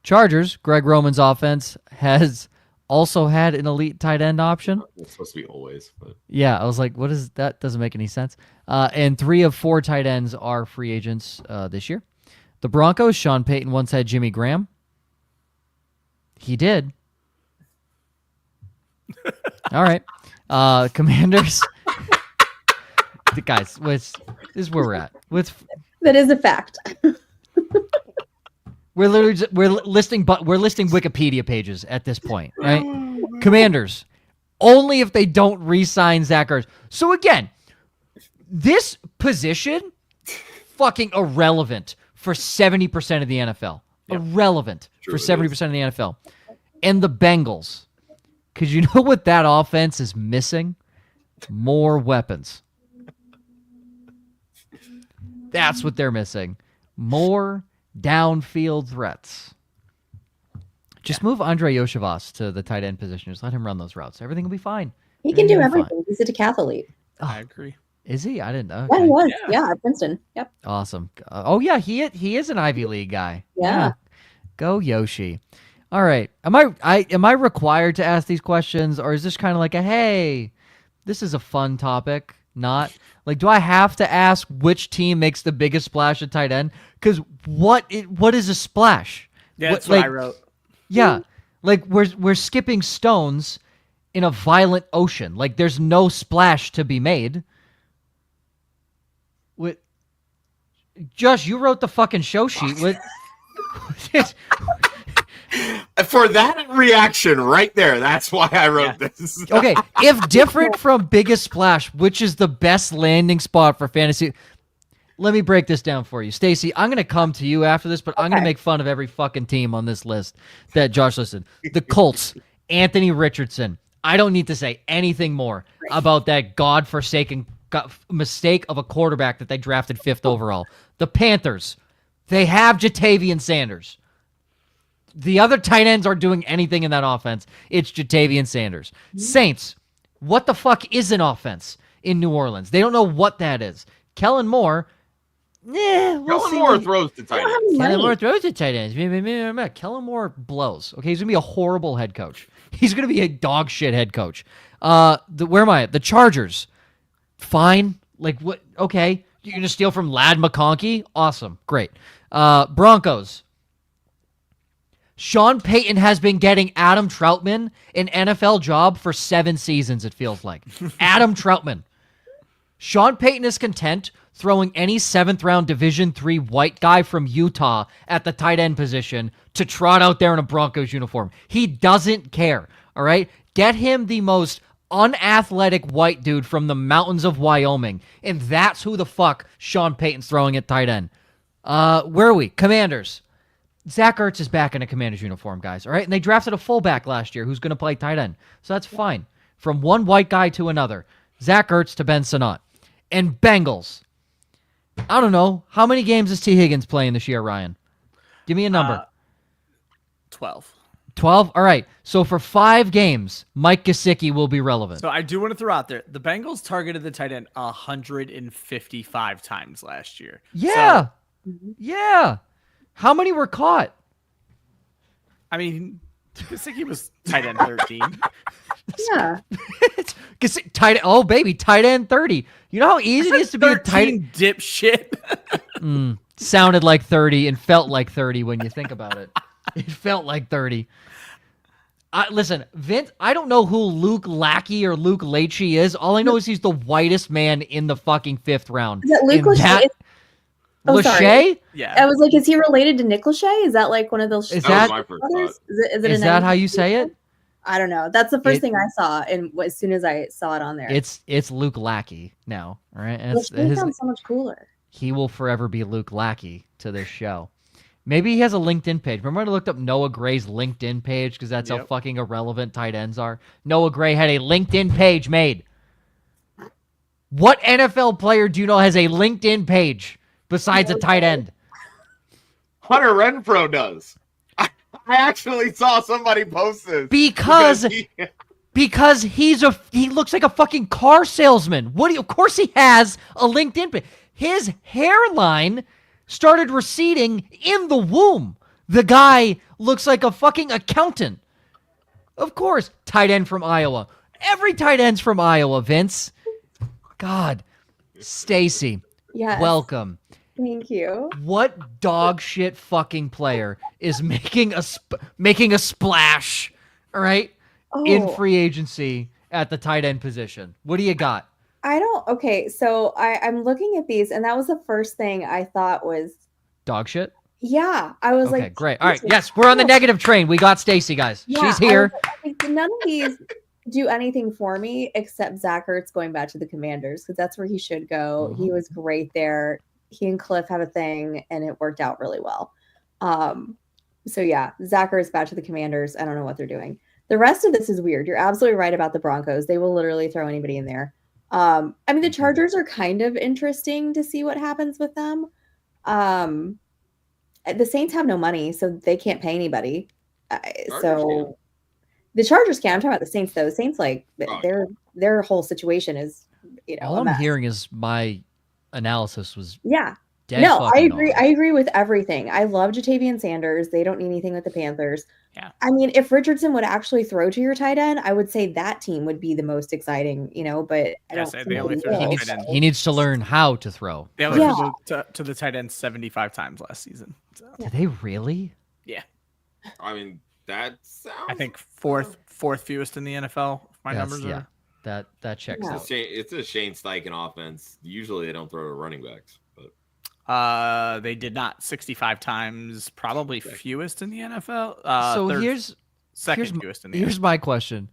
S1: Chargers. Greg Roman's offense has also had an elite tight end option.
S4: It's supposed to be always. But.
S1: Yeah, I was like, what is that? Doesn't make any sense. And 3 of 4 tight ends are free agents this year. The Broncos. Sean Payton once had Jimmy Graham. He did. All right. Commanders. Guys, this is where we're at.
S2: That is a fact.
S1: We're listing Wikipedia pages at this point, right? Commanders. Only if they don't re-sign Zach Ertz. So again, this position fucking irrelevant for 70% of the NFL. Yep. Irrelevant for 70% of the NFL. And the Bengals. Because you know what that offense is missing? More weapons. That's what they're missing. More downfield threats. Just move Andre Yoshivas to the tight end position. Just let him run those routes. Everything will be fine.
S2: He can do everything. He's a decathlete.
S3: I agree.
S1: Is he? I didn't know.
S2: Okay. Yeah, he was. Yeah, at Princeton. Yep.
S1: Awesome. He is an Ivy League guy.
S2: Yeah.
S1: Go Yoshi. All right. Am I required to ask these questions, or is this kind of like a hey, this is a fun topic? Not like, do I have to ask which team makes the biggest splash at tight end? Because what is a splash?
S3: Yeah, that's what I wrote.
S1: Yeah, like we're skipping stones in a violent ocean. Like there's no splash to be made. Josh, you wrote the fucking show sheet.
S4: For that reaction right there, that's why I wrote this.
S1: Okay, if different from biggest splash, which is the best landing spot for fantasy? Let me break this down for you. Stacy, I'm going to come to you after this, but I'm going to make fun of every fucking team on this list that Josh listed. The Colts, Anthony Richardson. I don't need to say anything more about that godforsaken mistake of a quarterback that they drafted 5th overall. The Panthers, they have Jatavian Sanders. The other tight ends aren't doing anything in that offense. It's Jatavian Sanders. Saints, what the fuck is an offense in New Orleans? They don't know what that is. Kellen Moore we'll
S4: Kellen
S1: see.
S4: Moore throws to tight ends.
S1: Kellen Moore throws to tight ends. Kellen Moore blows. Okay, he's gonna be a horrible head coach. He's gonna be a dog shit head coach. Where am I? The Chargers. Fine. Like what? Okay, you're gonna steal from Lad McConkey? Awesome, great. Broncos. Sean Payton has been getting Adam Troutman an NFL job for 7 seasons, it feels like. Adam Troutman. Sean Payton is content throwing any 7th-round Division III white guy from Utah at the tight end position to trot out there in a Broncos uniform. He doesn't care, all right? Get him the most unathletic white dude from the mountains of Wyoming, and that's who the fuck Sean Payton's throwing at tight end. Where are we? Commanders. Zach Ertz is back in a Commanders uniform, guys, all right? And they drafted a fullback last year who's going to play tight end, so that's fine. From one white guy to another. Zach Ertz to Ben Sinnott. And Bengals. I don't know. How many games is T. Higgins playing this year, Ryan? Give me a number.
S3: 12.
S1: 12? All right. So for 5 games, Mike Gesicki will be relevant.
S3: So I do want to throw out there, the Bengals targeted the tight end 155 times last year.
S1: Yeah.
S3: So,
S1: yeah. How many were caught?
S3: I mean, Gesicki was tight end 13.
S2: Yeah.
S1: Oh, baby, tight end 30. You know how easy it is to be a tight end?
S3: Dipshit.
S1: Sounded like 30 and felt like 30 when you think about it. It felt like 30. Listen, Vince, I don't know who Luke Lackey or Luke Leachy is. All I know is he's the whitest man in the fucking 5th round.
S2: Is that Luke Lachey?
S1: Lachey?
S3: Yeah.
S2: I was like, is he related to Nick Lachey? Is that like one of those?
S1: Is
S4: That
S1: that
S4: was my first thought.
S1: is that how you say it?
S2: I don't know. That's the first thing I saw, and as soon as I saw it on there,
S1: It's Luke Lackey now, all right? And
S2: Lachey sounds so much cooler.
S1: he will forever be Luke Lackey to this show. Maybe he has a LinkedIn page. Remember when I looked up Noah Gray's LinkedIn page because that's how fucking irrelevant tight ends are? Noah Gray had a LinkedIn page made. What NFL player do you know has a LinkedIn page besides a tight end?
S4: Hunter Renfrow does. I actually saw somebody post this
S1: Because he looks like a fucking car salesman. Of course he has a LinkedIn page. His hairline started receding in the womb. The guy looks like a fucking accountant. Of course, tight end from Iowa. Every tight end's from Iowa, Vince. God. Stacy,
S2: Yes.
S1: welcome.
S2: Thank you.
S1: What dog shit fucking player is making a splash, all right, in free agency at the tight end position? What do you got?
S2: Okay, so I'm looking at these, and that was the first thing I thought was
S1: Dog shit?
S2: Yeah. I was
S1: Okay,
S2: like,
S1: great. All right, yes, we're on the negative train. We got Stacy, guys.
S2: Yeah,
S1: She's here.
S2: I think none of these do anything for me except Zach Ertz going back to the Commanders because that's where he should go. He was great there. He and Cliff have a thing, and it worked out really well. So yeah, Zach Ertz back to the Commanders. I don't know what they're doing. The rest of this is weird. You're absolutely right about the Broncos. They will literally throw anybody in there. I mean, the Chargers are kind of interesting to see what happens with them. The Saints have no money, so they can't pay anybody. So the Chargers can. I'm talking about the Saints, though. The Saints, like, their whole situation is,
S1: all I'm hearing is my analysis was dead.
S2: No, I agree.
S1: On.
S2: I agree with everything. I love Jatavian Sanders. They don't need anything with the Panthers.
S3: Yeah.
S2: I mean, if Richardson would actually throw to your tight end, I would say that team would be the most exciting, but I don't think
S1: he needs to learn how to throw.
S3: They only threw to the tight end 75 times last season. So.
S1: Did they really?
S3: Yeah.
S4: I mean, that sounds...
S3: I think fourth fewest in the NFL. If my numbers are...
S1: That checks out.
S4: It's a Shane Steichen offense. Usually they don't throw to running backs, but
S3: they did not 65 times, probably fewest in the NFL.
S1: So
S3: fewest in the NFL.
S1: Here's my question.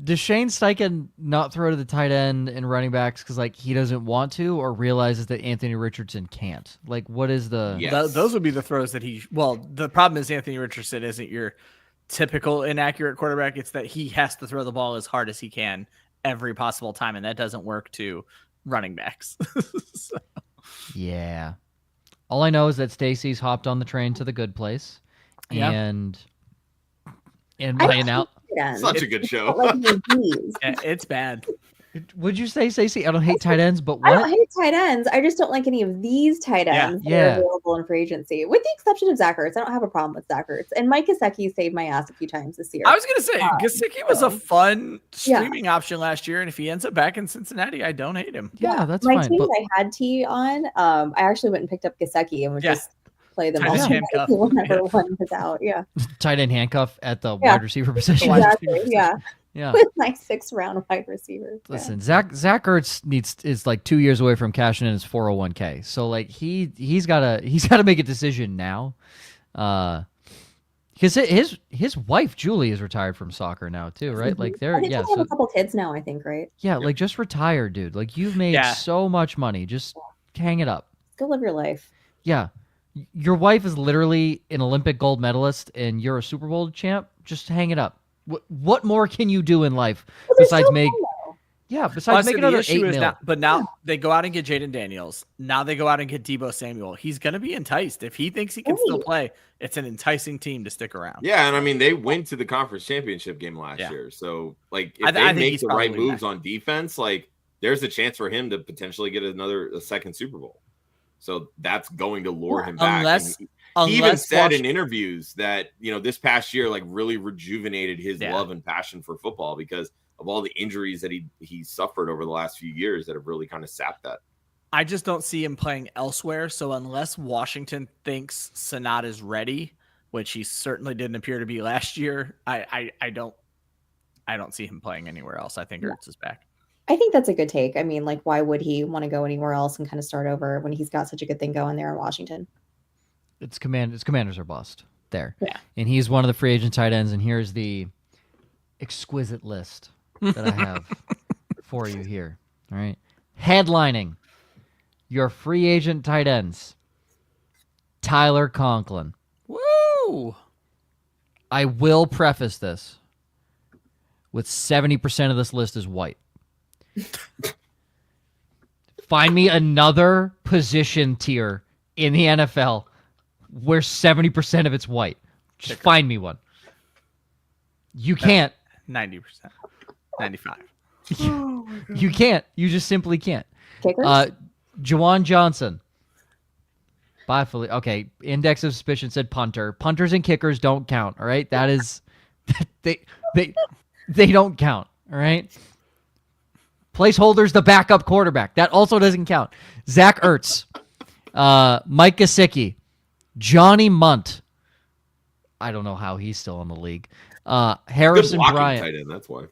S1: Does Shane Steichen not throw to the tight end and running backs because he doesn't want to, or realizes that Anthony Richardson can't? Like, what is the?
S4: Yes.
S3: Those would be the throws that he. Well, the problem is Anthony Richardson isn't your typical inaccurate quarterback. It's that he has to throw the ball as hard as he can every possible time, and that doesn't work to running backs. So.
S1: Yeah. All I know is that Stacy's hopped on the train to the good place, and my
S4: such a good show.
S2: Like
S3: it's bad.
S1: Would you say, Stacy? I don't hate tight ends, but
S2: I don't
S1: what?
S2: hate tight ends. I just don't like any of these tight ends that are available in free agency, with the exception of Zach Ertz. I don't have a problem with Zach Ertz. And Mike Gesicki saved my ass a few times this year.
S3: I was gonna say Gesicki was a fun streaming option last year, and if he ends up back in Cincinnati, I don't hate him.
S1: Yeah, that's
S2: my
S1: fine.
S2: team I had T on. I actually went and picked up Gesicki and was just play them all whenever one was out. Yeah,
S1: tight end handcuff at the wide receiver position.
S2: Exactly. Yeah.
S1: Yeah,
S2: with my 6th round wide receiver.
S1: Listen, Zach Ertz is like 2 years away from cashing in his 401k. So like he's gotta make a decision now, because his wife Julie is retired from soccer now too, right? Like they're
S2: they have a couple kids now, I think, right?
S1: Yeah, like just retire, dude. Like you've made so much money, just hang it up.
S2: Go live your life.
S1: Yeah, your wife is literally an Olympic gold medalist, and you're a Super Bowl champ. Just hang it up. What more can you do in life besides make? Yeah, besides make another $8 million.
S3: But now they go out and get Jaden Daniels. Now they go out and get Deebo Samuel. He's going to be enticed. If he thinks he can still play, it's an enticing team to stick around.
S4: Yeah, and I mean, they went to the conference championship game last year. So, like, if they make the right moves on defense, like, there's a chance for him to potentially get a second Super Bowl. So that's going to lure him back. He even said in interviews that, this past year, like, really rejuvenated his love and passion for football because of all the injuries that he suffered over the last few years that have really kind of sapped that.
S3: I just don't see him playing elsewhere. So unless Washington thinks Sanat is ready, which he certainly didn't appear to be last year, I don't see him playing anywhere else. I think Ertz is back.
S2: I think that's a good take. I mean, like, why would he want to go anywhere else and kind of start over when he's got such a good thing going there in Washington?
S1: It's Commanders are bust there.
S2: Yeah.
S1: And he's one of the free agent tight ends, and here's the exquisite list that I have for you here. All right. Headlining your free agent tight ends. Tyler Conklin.
S3: Woo!
S1: I will preface this with 70% of this list is white. Find me another position tier in the NFL where 70% of it's white. Just find me one. You can't.
S3: 90%. 95.
S1: You can't. You just simply can't.
S2: Kickers?
S1: Juwan Johnson. Bye, Philly. Okay. Index of suspicion said punter. Punters and kickers don't count. All right. That is, they don't count. All right. Placeholders, the backup quarterback. That also doesn't count. Zach Ertz. Mike Gesicki. Johnny Munt. I don't know how he's still in the league. Harrison Bryant.
S4: Tight end, that's why.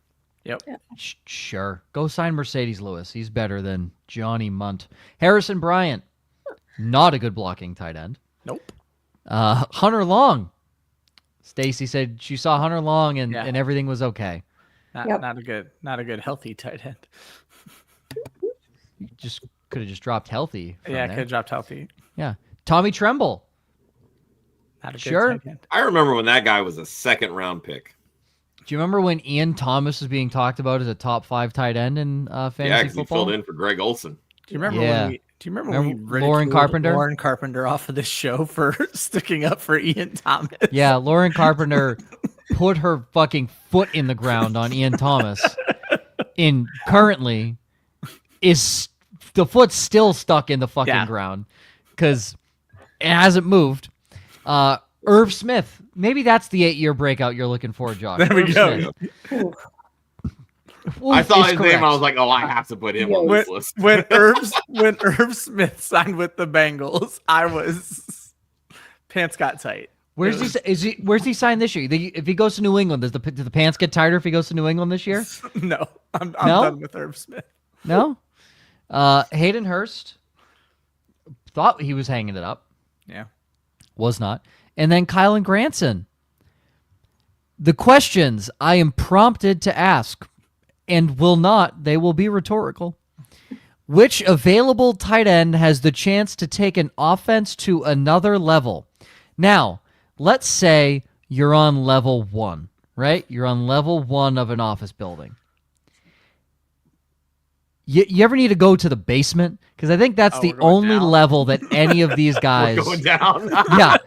S3: Yep.
S1: Sure. Go sign Mercedes Lewis. He's better than Johnny Munt. Harrison Bryant. Not a good blocking tight end.
S3: Nope.
S1: Hunter Long. Stacy said she saw Hunter Long and everything was okay.
S3: Not a good healthy tight end.
S1: You just could have just dropped healthy.
S3: Could have dropped healthy.
S1: Yeah. Tommy Tremble.
S3: Not a good tight end.
S4: I remember when that guy was a 2nd-round pick.
S1: Do you remember when Ian Thomas was being talked about as a top 5 tight end in fantasy football?
S4: He filled in for Greg Olson.
S3: Do you remember when we ridiculed Lauren Carpenter off of this show for sticking up for Ian Thomas?
S1: Yeah, Lauren Carpenter put her fucking foot in the ground on Ian Thomas. Currently is the foot still stuck in the fucking ground because it hasn't moved. Irv Smith. Maybe that's the 8-year breakout you're looking for, Josh.
S3: There we go.
S4: I saw his name. I was like, I have to put him on this list.
S3: When Irv Smith signed with the Bengals, I was pants got tight.
S1: Where's he signed this year? If he goes to New England, do the pants get tighter if he goes to New England this year?
S3: No, I'm done with Irv Smith.
S1: No. Hayden Hurst thought he was hanging it up.
S3: Yeah,
S1: was not. And then Kylan Granson. The questions I am prompted to ask, and they will be rhetorical. Which available tight end has the chance to take an offense to another level? Now, let's say you're on level 1, right? You're on level 1 of an office building. You ever need to go to the basement? Because I think that's the only level that any of these guys...
S4: We're going down.
S1: Yeah.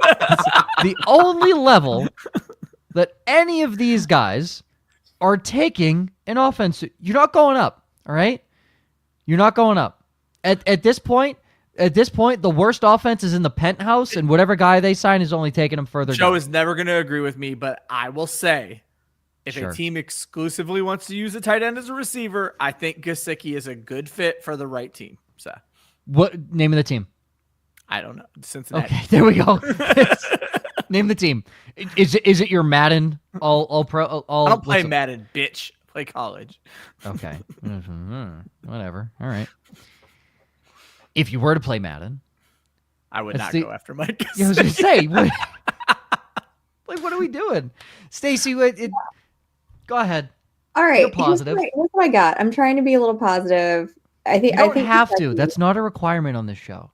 S1: The only level that any of these guys are taking an offense. You're not going up. All right? You're not going up. At this point, the worst offense is in the penthouse, and whatever guy they sign is only taking them further
S3: Joe
S1: down.
S3: is never going to agree with me, but I will say, if a team exclusively wants to use a tight end as a receiver, I think Gesicki is a good fit for the right team. So,
S1: what name of the team?
S3: I don't know. Cincinnati.
S1: Okay, there we go. Name the team. Is it your Madden all pro?
S3: I don't play Madden, bitch. I play college.
S1: Okay, whatever. All right. If you were to play Madden,
S3: I would not go after Mike.
S1: I was going to say, what are we doing, Stacy? Go ahead.
S2: All right.
S1: You're positive.
S2: Here's what I got. I'm trying to be a little positive. I think
S1: you don't have to. That's not a requirement on this show.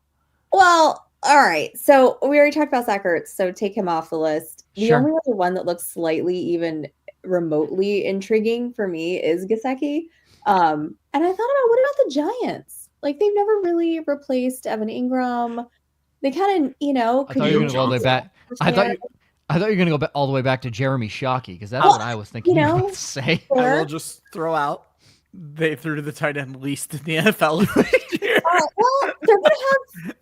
S2: Well, all right. So we already talked about Zach Ertz, so take him off the list. The only other one that looks slightly even remotely intriguing for me is Gesicki. And I thought about, what about the Giants? Like, they've never really replaced Evan Ingram. They kind of,
S1: I thought you were going to go all the way back. I thought you were going to go all the way back to Jeremy Shockey, because that's what I was thinking you were going to say.
S3: I will just throw out, they threw to the tight end least in the NFL last year.
S2: Well, they're going to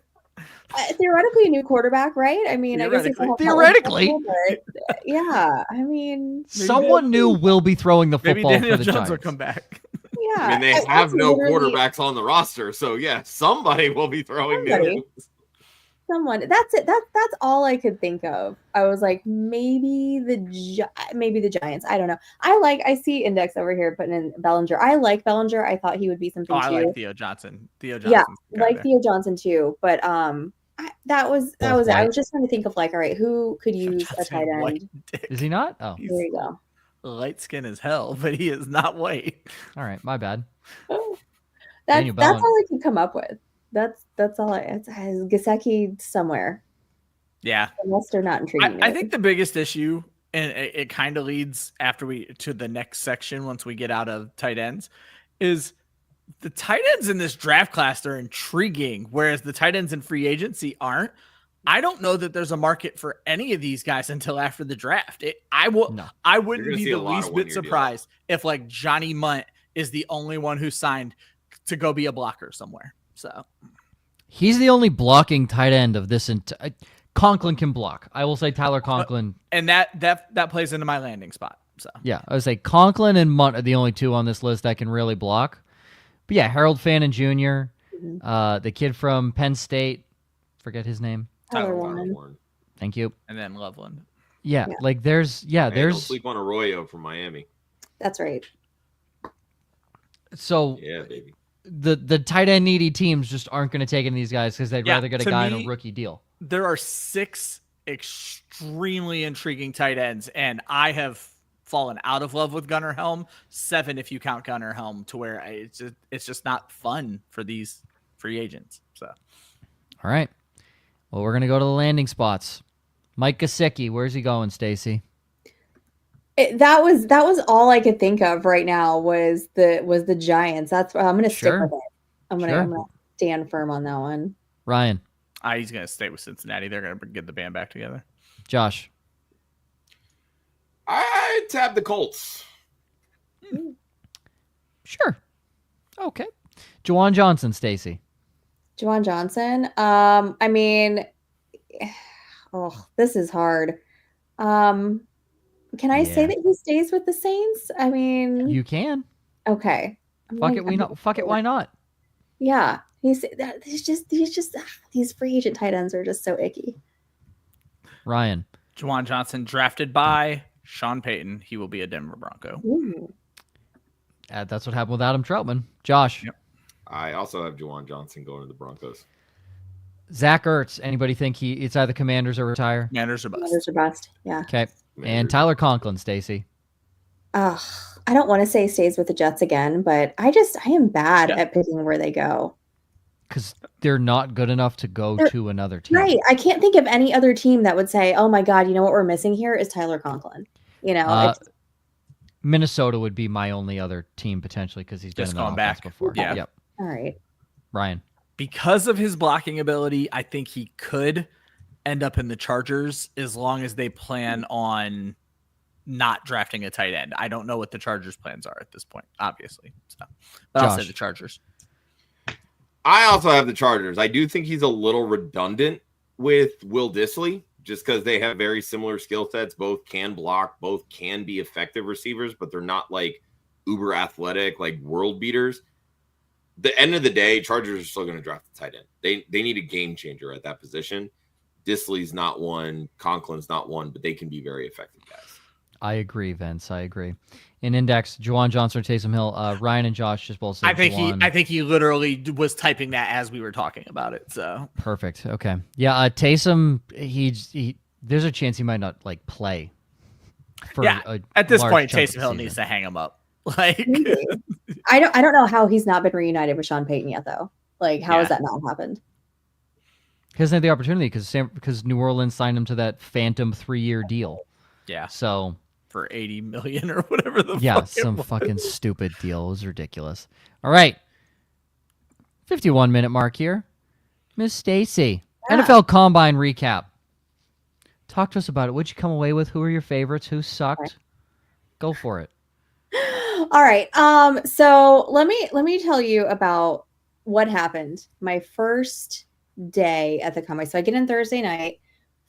S2: have theoretically a new quarterback, right? I mean, I guess
S1: theoretically,
S2: but yeah. I mean,
S1: someone new will be throwing the football
S3: maybe Daniel
S1: for the
S3: Jones
S1: Giants.
S3: will come back.
S2: Yeah,
S4: I mean, they have no quarterbacks on the roster, so yeah, somebody will be throwing new.
S2: Someone. That's it. That's all I could think of. I was like, maybe the Giants. I don't know. I see Index over here putting in Bellinger. I like Bellinger. I thought he would be something too.
S3: I like Theo Johnson.
S2: Yeah, like Theo Johnson too. But that was it. I was just trying to think of, like, all right, who could use a tight end?
S1: Is he not? Oh,
S2: there you go.
S3: Light skin as hell, but he is not white.
S1: All right, my bad.
S2: That's all I could come up with. That's all. It's Gesicki somewhere.
S3: Yeah,
S2: unless they're not intriguing.
S3: I think the biggest issue, and it kind of leads to the next section once we get out of tight ends, is the tight ends in this draft class are intriguing, whereas the tight ends in free agency aren't. I don't know that there's a market for any of these guys until after the draft. I wouldn't be the least bit surprised if, like, Johnny Munt is the only one who signed to go be a blocker somewhere. So
S1: he's the only blocking tight end of this. Conklin can block. I will say Tyler Conklin,
S3: and that plays into my landing spot. So
S1: yeah, I would say Conklin and Munt are the only two on this list that can really block. But yeah, Harold Fannin Jr., the kid from Penn State, forget his name.
S4: Tyler Warren.
S1: Thank you.
S3: And then Loveland.
S1: Yeah, like there's don't
S4: sleep on Arroyo from Miami.
S2: That's right.
S1: So
S4: yeah, baby.
S1: The tight end needy teams just aren't going to take any of these guys because they'd rather get a guy in a rookie deal.
S3: There are 6 extremely intriguing tight ends, and I have fallen out of love with Gunnar Helm. 7 if you count Gunnar Helm, to where it's just not fun for these free agents. So,
S1: all right. Well, we're going to go to the landing spots. Mike Gesicki, where's he going, Stacy?
S2: That was all I could think of right now was the Giants. That's what I'm going to stick with it. I'm going to stand firm on that one.
S1: Ryan.
S3: He's going to stay with Cincinnati. They're going to get the band back together.
S1: Josh.
S4: I tabbed the Colts.
S1: Sure. Okay. Juwan Johnson, Stacy.
S2: Juwan Johnson. I mean, this is hard. Can I say that he stays with the Saints? I mean,
S1: you can.
S2: Okay.
S1: Fuck it. Why not?
S2: Yeah. He's just these free agent tight ends are just so icky.
S1: Ryan.
S3: Juwan Johnson, drafted by Sean Payton. He will be a Denver Bronco.
S1: That's what happened with Adam Troutman. Josh.
S4: Yep. I also have Juwan Johnson going to the Broncos.
S1: Zach Ertz. Anybody think it's either Commanders or retire?
S3: Commanders or bust.
S2: Commanders or bust. Yeah.
S1: Okay. And Tyler Conklin, Stacy.
S2: I don't want to say stays with the Jets again, but I am bad at picking where they go.
S1: Because they're not good enough to go to another team.
S2: Right. I can't think of any other team that would say, oh my God, you know what we're missing here is Tyler Conklin. You know,
S1: Minnesota would be my only other team potentially because he's
S3: just
S1: been
S3: gone back
S1: before.
S3: Yeah.
S1: Yep.
S2: All right.
S1: Ryan.
S3: Because of his blocking ability, I think he could end up in the Chargers as long as they plan on not drafting a tight end. I don't know what the Chargers' plans are at this point, obviously. So, but I'll say the Chargers.
S4: I also have the Chargers. I do think he's a little redundant with Will Dissly, just because they have very similar skill sets. Both can block, both can be effective receivers, but they're not like uber athletic, like world beaters. The end of the day, Chargers are still going to draft the tight end. They need a game changer at that position. Dissly's not one, Conklin's not one, but they can be very effective guys.
S1: I agree, Vince. I agree. In index, Juwan Johnson or Taysom Hill. Ryan and Josh just both said Juwan.
S3: I think he literally was typing that as we were talking about it. So
S1: perfect. Okay. Yeah. Taysom. He. There's a chance he might not like play.
S3: At this point, Taysom Hill needs to hang him up. Like,
S2: I don't know how he's not been reunited with Sean Payton yet, though. Like, how has that not happened?
S1: He hasn't had the opportunity because New Orleans signed him to that phantom 3-year deal.
S3: Yeah.
S1: So
S3: for $80 million or whatever fuck
S1: some fucking stupid deal. It was ridiculous. All right. 51-minute mark here. Miss Stacy. NFL Combine recap. Talk to us about it. What'd you come away with? Who are your favorites? Who sucked?
S2: Okay.
S1: Go for it.
S2: All right. So let me tell you about what happened my first day at the Combine. So I get in Thursday night.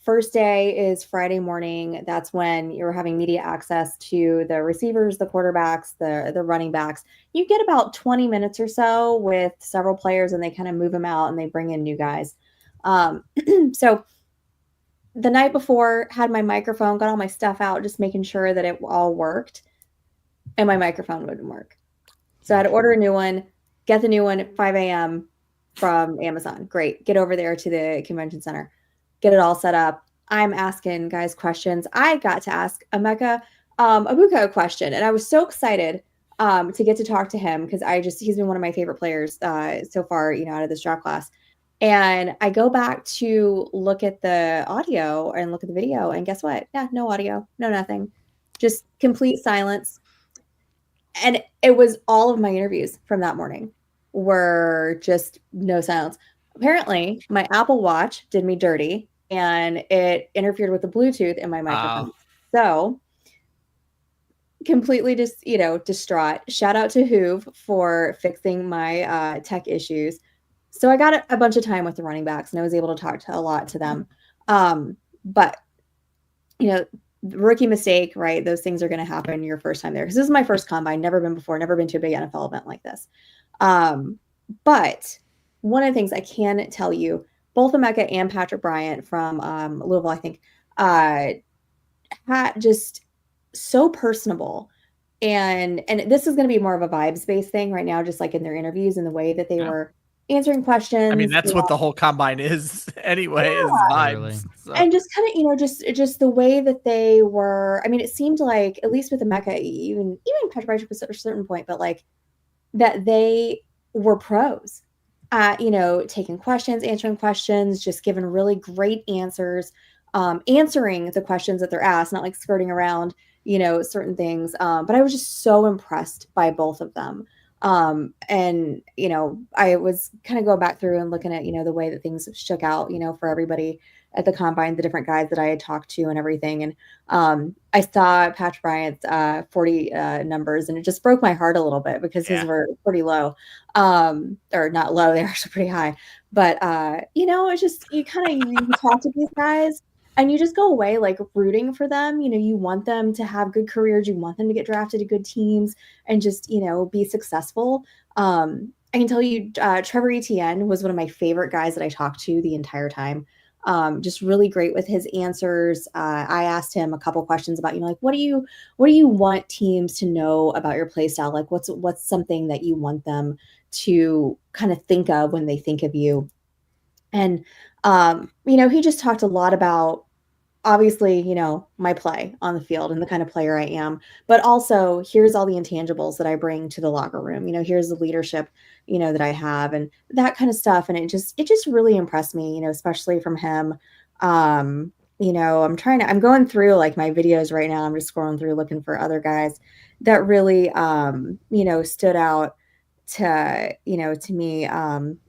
S2: First day is Friday morning. That's when you're having media access to the receivers, the quarterbacks, the running backs. You get about 20 minutes or so with several players, and they kind of move them out and they bring in new guys. So the night before, had my microphone, got all my stuff out, just making sure that it all worked. And my microphone wouldn't work. So I had to order a new one, get the new one at 5 a.m. from Amazon. Great. Get over there to the convention center. Get it all set up. I'm asking guys questions. I got to ask Emeka Egbuka a question, and I was so excited to get to talk to him because he's been one of my favorite players so far, out of this draft class. And I go back to look at the audio and look at the video, and guess what? Yeah, no audio, no nothing, just complete silence. And it was all of my interviews from that morning were just no sounds. Apparently, my Apple Watch did me dirty, and it interfered with the Bluetooth in my microphone. So completely just, distraught. Shout out to Hoove for fixing my tech issues. So I got a bunch of time with the running backs, and I was able to talk a lot to them. But, rookie mistake, right? Those things are going to happen your first time there. Because this is my first Combine, never been before, never been to a big NFL event like this. But one of the things I can tell you, both Emeka and Patrick Bryant from Louisville, I think, had just so personable. And this is going to be more of a vibes-based thing right now, just like in their interviews and the way that they were answering questions.
S3: I mean, that's what the whole Combine is anyway, is vibes. So.
S2: And just kind of, just the way that they were. I mean, it seemed like, at least with Emeka, even Patrick Bryant to a certain point, but like that they were pros at, taking questions, answering questions, just giving really great answers, answering the questions that they're asked, not like skirting around, certain things. But I was just so impressed by both of them. And, I was kind of going back through and looking at, the way that things shook out, for everybody at the Combine, the different guys that I had talked to and everything. And I saw Patrick Bryant's 40 numbers, and it just broke my heart a little bit because his were pretty low, or not low. They're actually pretty high. But, it's just, you talk to these guys and you just go away like rooting for them. You want them to have good careers. You want them to get drafted to good teams and just, be successful. I can tell you, Trevor Etienne was one of my favorite guys that I talked to the entire time. Just really great with his answers. I asked him a couple questions about, what do you want teams to know about your play style? Like what's something that you want them to kind of think of when they think of you? And, he just talked a lot about, obviously, my play on the field and the kind of player I am, but also here's all the intangibles that I bring to the locker room. Here's the leadership, that I have and that kind of stuff. And it just really impressed me, especially from him. I'm going through like my videos right now. I'm just scrolling through looking for other guys that really, stood out to me.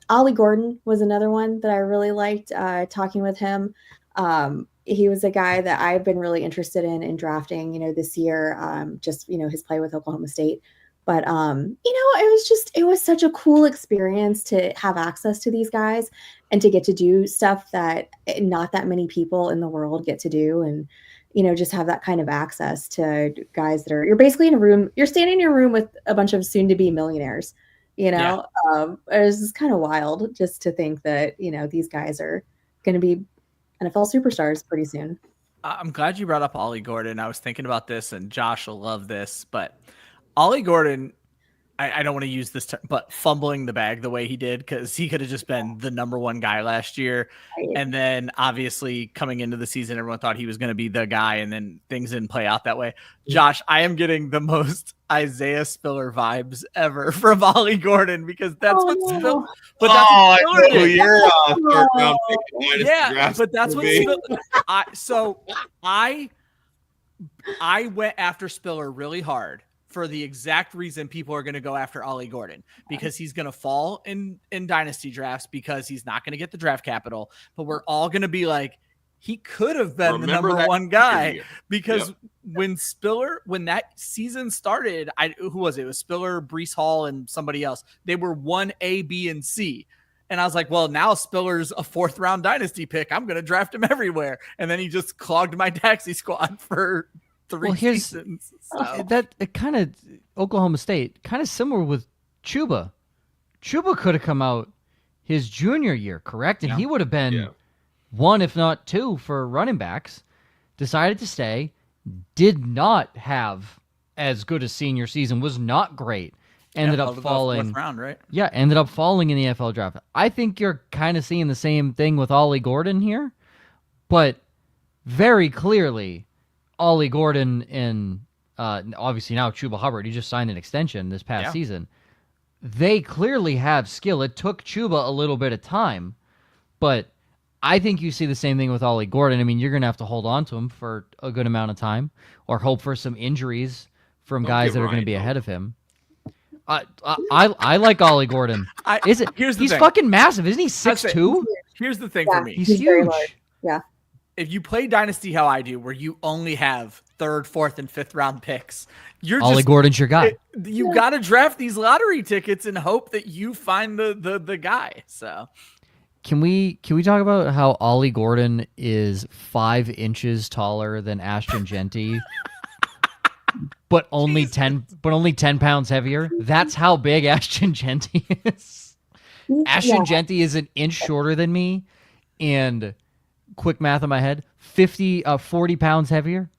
S2: Ollie Gordon was another one that I really liked talking with him. he was a guy that I've been really interested in drafting, this year. Just, his play with Oklahoma State. But, it was such a cool experience to have access to these guys and to get to do stuff that not that many people in the world get to do. And, just have that kind of access to guys that you're basically in a room, you're standing in your room with a bunch of soon to be millionaires, it was just kind of wild just to think that, these guys are going to be NFL superstars pretty soon.
S3: I'm glad you brought up Ollie Gordon. I was thinking about this, and Josh will love this, but Ollie Gordon, I don't want to use this term, but fumbling the bag the way he did, because he could have just been the number one guy last year.
S2: Right.
S3: And then obviously coming into the season, everyone thought he was going to be the guy, and then things didn't play out that way. Josh, I am getting the most Isaiah Spiller vibes ever from Ollie Gordon, because that's what Spiller. But that's what Spiller did.
S4: You're third round pick.
S3: Yeah, but that's what Spiller. I went after Spiller really hard for the exact reason people are going to go after Ollie Gordon, because he's going to fall in dynasty drafts because he's not going to get the draft capital. But we're all going to be like, he could have been the number one guy, because when that season started, who was it? It was Spiller, Breece Hall, and somebody else. They were 1A, B, and C. And I was like, well, now Spiller's a 4th round dynasty pick. I'm going to draft him everywhere. And then he just clogged my taxi squad for 3 seasons. So.
S1: That kind of Oklahoma State, kind of similar with Chuba. Chuba could have come out his junior year, correct? And he would have been one, if not two, for running backs. Decided to stay. Did not have as good a senior season. Was not great. Ended up falling.
S3: 4th round, right?
S1: Yeah, ended up falling in the NFL draft. I think you're kind of seeing the same thing with Ollie Gordon here, but very clearly, Ollie Gordon and obviously now Chuba Hubbard, he just signed an extension this past season. They clearly have skill. It took Chuba a little bit of time, but I think you see the same thing with Ollie Gordon. I mean, you're going to have to hold on to him for a good amount of time or hope for some injuries from guys that are going to be ahead of him. I like Ollie Gordon. He's fucking massive. Isn't he 6'2"?
S3: Here's the thing for me.
S1: He's huge.
S2: Yeah.
S3: If you play Dynasty how I do, where you only have 3rd, 4th, and 5th round picks,
S1: Ollie Gordon's your guy.
S3: You got to draft these lottery tickets and hope that you find the guy. So,
S1: can we talk about how Ollie Gordon is 5 inches taller than Ashton Genty, but only 10 pounds heavier? That's how big Ashton Genty is. Ashton Genty is an inch shorter than me, and quick math in my head, 40 pounds heavier.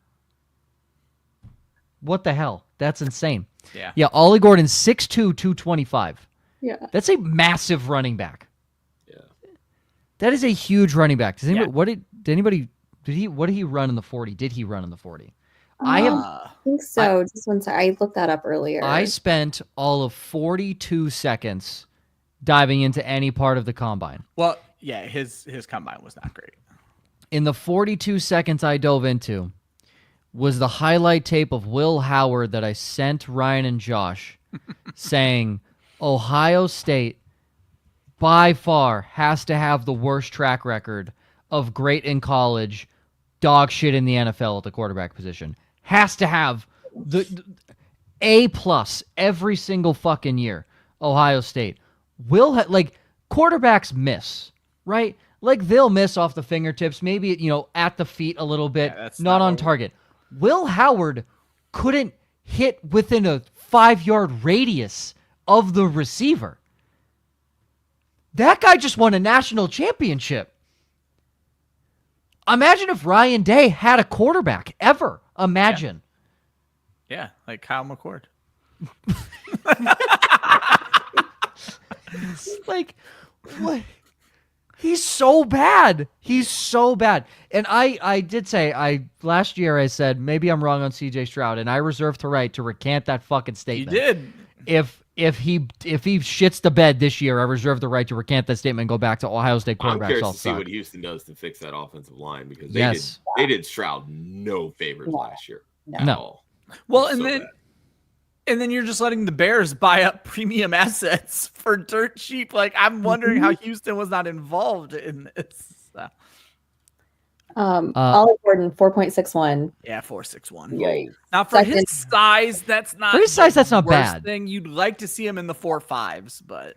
S1: What the hell? That's insane. Yeah. Ollie Gordon's 6'2", 225.
S2: Yeah.
S1: That's a massive running back. Yeah. That is a huge running back. Does anybody, what did he run in the 40? Did he run in the 40?
S2: I think so. Just one second. I looked that up earlier.
S1: I spent all of 42 seconds diving into any part of the combine.
S3: Well, yeah, his combine was not great.
S1: In the 42 seconds I dove into was the highlight tape of Will Howard that I sent Ryan and Josh saying Ohio State by far has to have the worst track record of great in college, dog shit in the NFL at the quarterback position. Has to have the A+ every single fucking year. Ohio State quarterbacks miss, right? Like they'll miss off the fingertips, maybe at the feet a little bit, not on target. Will Howard couldn't hit within a 5-yard radius of the receiver. That guy just won a national championship. Imagine if Ryan Day had a quarterback ever. Imagine.
S3: Yeah, like Kyle McCord.
S1: Like, what? He's so bad. He's so bad. And I did say, last year I said, maybe I'm wrong on CJ Stroud, and I reserved the right to recant that fucking statement.
S3: You did.
S1: If he shits the bed this year, I reserve the right to recant that statement and go back to Ohio State quarterbacks.
S4: I'm curious to see what Houston does to fix that offensive line, because they did Stroud no favors last year.
S1: No.
S3: Well, and then you're just letting the Bears buy up premium assets for dirt cheap. Like, I'm wondering how Houston was not involved in this. So.
S2: Ollie Gordon, 4.61.
S3: Yeah, 4.61.
S2: Yikes.
S3: Now for his size, that's not
S1: not
S3: worst
S1: bad.
S3: thing. You'd like to see him in the 4.5s, but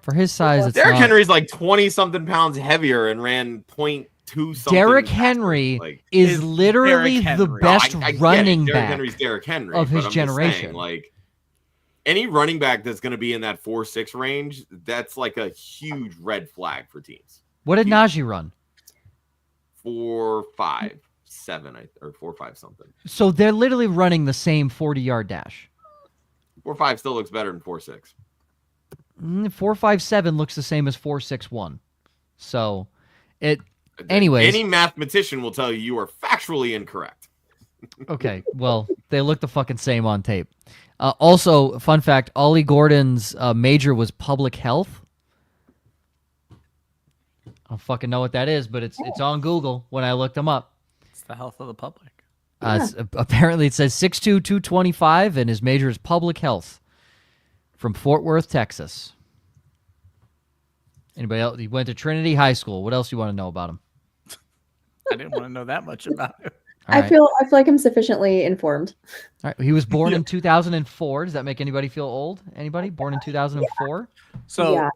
S1: for his size, it's
S4: Derrick
S1: not.
S4: Henry's like 20-something pounds heavier and ran 0.2 something.
S1: Derrick Henry is literally the best running back
S4: Henry's Derrick Henry
S1: of his
S4: but I'm
S1: generation.
S4: Saying, like any running back that's going to be in that 4.6 range, that's like a huge red flag for teams.
S1: What did Najee run?
S4: 4.57 or 4.5 something.
S1: So they're literally running the same 40-yard dash.
S4: 4.5 still looks better than 4.6.
S1: 4.57 looks the same as 4.61. So it. Anyways,
S4: any mathematician will tell you are factually incorrect.
S1: Okay, well, they look the fucking same on tape. Also, fun fact, Ollie Gordon's major was public health. I don't fucking know what that is, but it's on Google when I looked him up.
S3: It's the health of the public.
S1: Apparently, it says 6'2", 225, and his major is public health from Fort Worth, Texas. Anybody else? He went to Trinity High School. What else do you want to know about him?
S3: I didn't want to know that much about him.
S2: I feel like I'm sufficiently informed.
S1: All right. He was born in 2004. Does that make anybody feel old? Anybody born in 2004?
S3: So,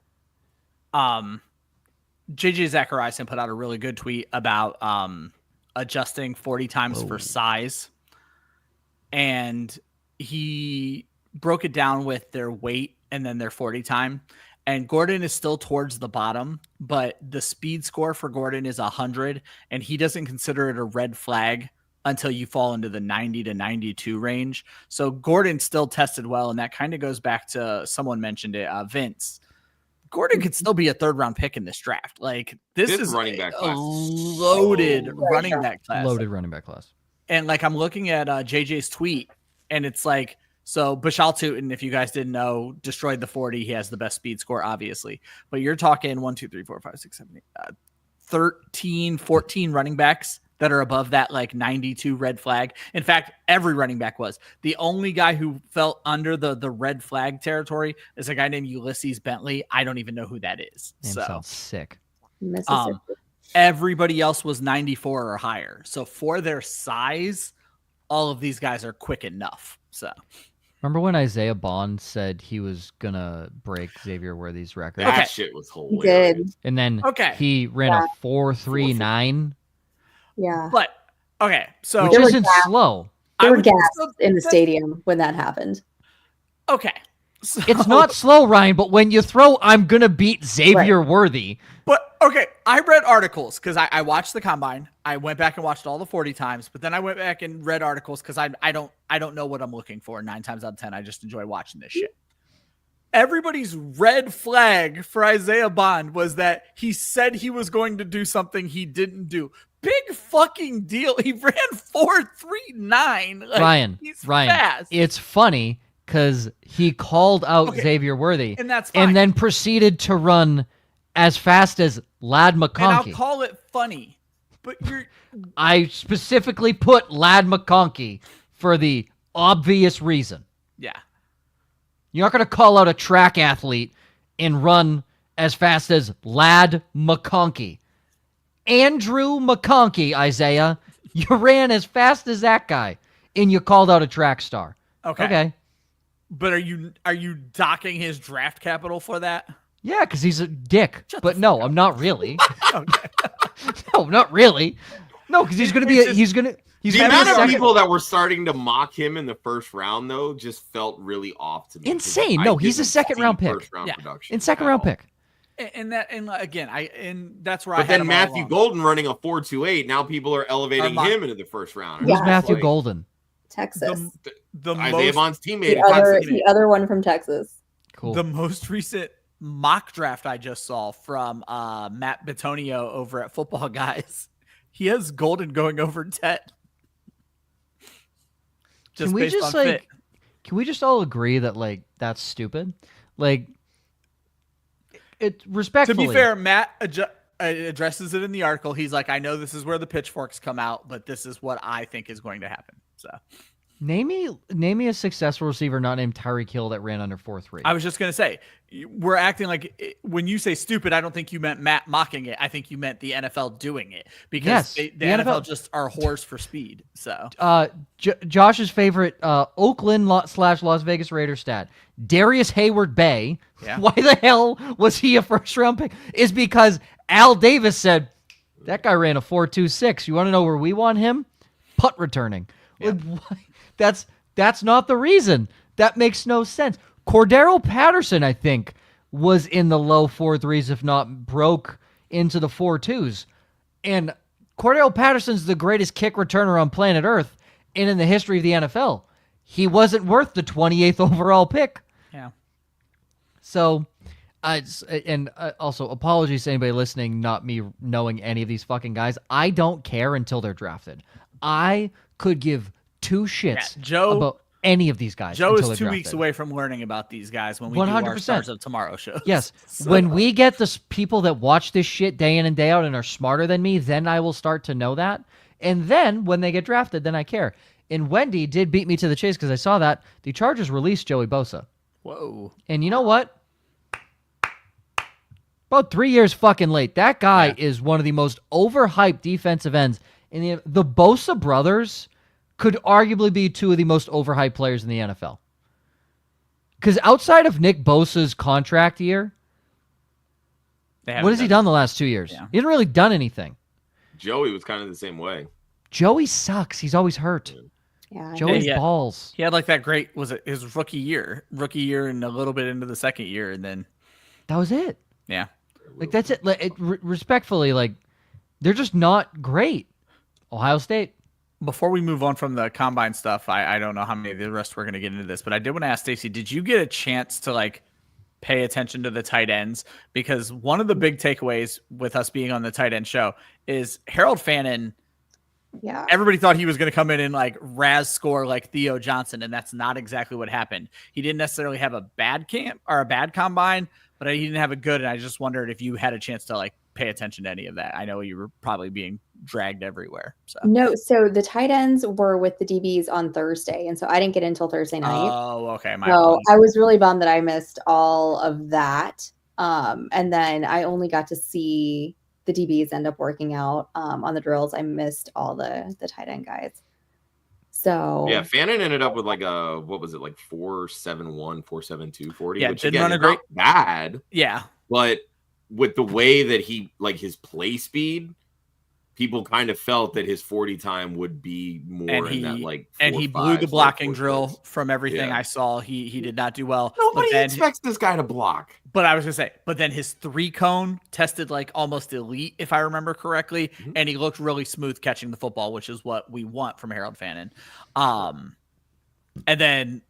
S3: JJ Zach Ertz put out a really good tweet about adjusting 40 times for size, and he broke it down with their weight and then their 40 time. And Gordon is still towards the bottom, but the speed score for Gordon is 100, and he doesn't consider it a red flag until you fall into the 90 to 92 range. So Gordon still tested well, and that kind of goes back to someone mentioned it, Vince. Gordon could still be a third-round pick in this draft. Like this is
S4: running back class.
S3: Loaded running back class.
S1: Loaded running back class.
S3: And like I'm looking at JJ's tweet, and it's like, so Bashal Tutin, if you guys didn't know, destroyed the 40. He has the best speed score, obviously. But you're talking 1, 2, 3, 4, 5, 6, 7, 8, 13, 14 running backs that are above that like 92 red flag. In fact, every running back was. The only guy who fell under the red flag territory is a guy named Ulysses Bentley. I don't even know who that is.
S1: Name sounds sick.
S3: Everybody else was 94 or higher. So for their size, all of these guys are quick enough. So
S1: remember when Isaiah Bond said he was gonna break Xavier Worthy's record?
S4: That shit was hilarious.
S2: He did.
S1: And then he ran a 4.39.
S2: Yeah.
S3: But okay, so
S1: which isn't slow.
S2: They were gassed in the stadium when that happened.
S3: Okay. So,
S1: it's not slow, Ryan, but when you throw I'm gonna beat Xavier Worthy.
S3: But okay, I read articles because I watched the combine. I went back and watched all the 40 times, but then I went back and read articles because I don't know what I'm looking for 9 times out of 10. I just enjoy watching this shit. Everybody's red flag for Isaiah Bond was that he said he was going to do something he didn't do. Big fucking deal. He ran 4.39. Like,
S1: Ryan,
S3: fast.
S1: It's funny because he called out Xavier Worthy,
S3: and that's fine.
S1: And then proceeded to run as fast as Ladd McConkey.
S3: And I'll call it funny, but
S1: I specifically put Ladd McConkey for the obvious reason.
S3: Yeah.
S1: You're not going to call out a track athlete and run as fast as Ladd McConkey. Andrew McConkey, Isaiah. You ran as fast as that guy, and you called out a track star. Okay.
S3: But are you docking his draft capital for that?
S1: Yeah, because he's a dick. But no, I'm not really. No, not really. No, because he's going to be the
S4: amount of people that were starting to mock him in the first round, though, just felt really off to me.
S1: Insane. No, he's a second-round pick. Second-round pick.
S3: And that's where
S4: But then Matthew Golden running a 4.28. Now people are elevating him into the first round.
S1: Who's Matthew Golden?
S2: Texas.
S3: The
S4: Isaiah Bond's teammate.
S2: The other one from Texas.
S1: Cool.
S3: The most recent mock draft I just saw from Matt Bitonio over at Football Guys. He has Golden going over Tet.
S1: Can we just all agree that like that's stupid? Like it respectfully.
S3: To be fair, Matt addresses it in the article. He's like, I know this is where the pitchforks come out, but this is what I think is going to happen. So
S1: Name me a successful receiver not named Tyreek Hill that ran under 4.3.
S3: I was just gonna say, we're acting like when you say stupid, I don't think you meant Matt mocking it. I think you meant the NFL doing it because
S1: Yes,
S3: the NFL just are whores for speed. So
S1: Josh's favorite Oakland / Las Vegas Raiders stat: Darius Hayward Bay.
S3: Yeah.
S1: Why the hell was he a first round pick? Is because Al Davis said that guy ran a 4.26. You want to know where we want him? Punt returning.
S3: Yeah.
S1: That's not the reason. That makes no sense. Cordero Patterson, I think, was in the low 4.3s, if not broke into the 4.2s. And Cordero Patterson's the greatest kick returner on planet Earth and in the history of the NFL. He wasn't worth the 28th overall pick.
S3: Yeah.
S1: So, also, apologies to anybody listening, not me knowing any of these fucking guys. I don't care until they're drafted. I could give two shits about any of these guys.
S3: Joe
S1: is
S3: 2 weeks away from learning about these guys when we 100%. Do our Stars of Tomorrow show.
S1: Yes. So. When we get the people that watch this shit day in and day out and are smarter than me, then I will start to know that. And then when they get drafted, then I care. And Wendy did beat me to the chase because I saw that the Chargers released Joey Bosa.
S3: Whoa.
S1: And you know what? About 3 years fucking late. That guy is one of the most overhyped defensive ends. And the Bosa brothers could arguably be two of the most overhyped players in the NFL. Because outside of Nick Bosa's contract year, what has he done the last 2 years? Yeah. He hasn't really done anything.
S4: Joey was kind of the same way.
S1: Joey sucks. He's always hurt.
S2: Yeah,
S1: Joey's balls.
S3: He had like that great, was it his rookie year and a little bit into the second year, and then
S1: that was it.
S3: Yeah.
S1: Like, that's it. Respectfully, like, they're just not great. Ohio State.
S3: Before we move on from the combine stuff, I don't know how many of the rest we're going to get into this, but I did want to ask Stacy, did you get a chance to like pay attention to the tight ends? Because one of the big takeaways with us being on the tight end show is Harold Fannin.
S2: Yeah.
S3: Everybody thought he was going to come in and like Raz score like Theo Johnson, and that's not exactly what happened. He didn't necessarily have a bad camp or a bad combine, but he didn't have a good. And I just wondered if you had a chance to like pay attention to any of that. I know you were probably being dragged everywhere. So
S2: no, so the tight ends were with the DBs on Thursday, and so I didn't get in until Thursday night.
S3: Oh, okay.
S2: So I was really bummed that I missed all of that. And then I only got to see the DBs end up working out on the drills. I missed all the tight end guys. So
S4: yeah, Fannin ended up with like a, what was it, like 4.71, 4.72 40,
S3: yeah,
S4: which
S3: didn't
S4: again
S3: run a
S4: is
S3: great
S4: not bad.
S3: Yeah,
S4: but with the way that he, like his play speed, people kind of felt that his 40 time would be more in that like 4,
S3: and he blew the blocking drill from everything I saw. He did not do well.
S4: Nobody expects this guy to block.
S3: But I was gonna say, but then his 3-cone tested like almost elite, if I remember correctly, and he looked really smooth catching the football, which is what we want from Harold Fannin. And then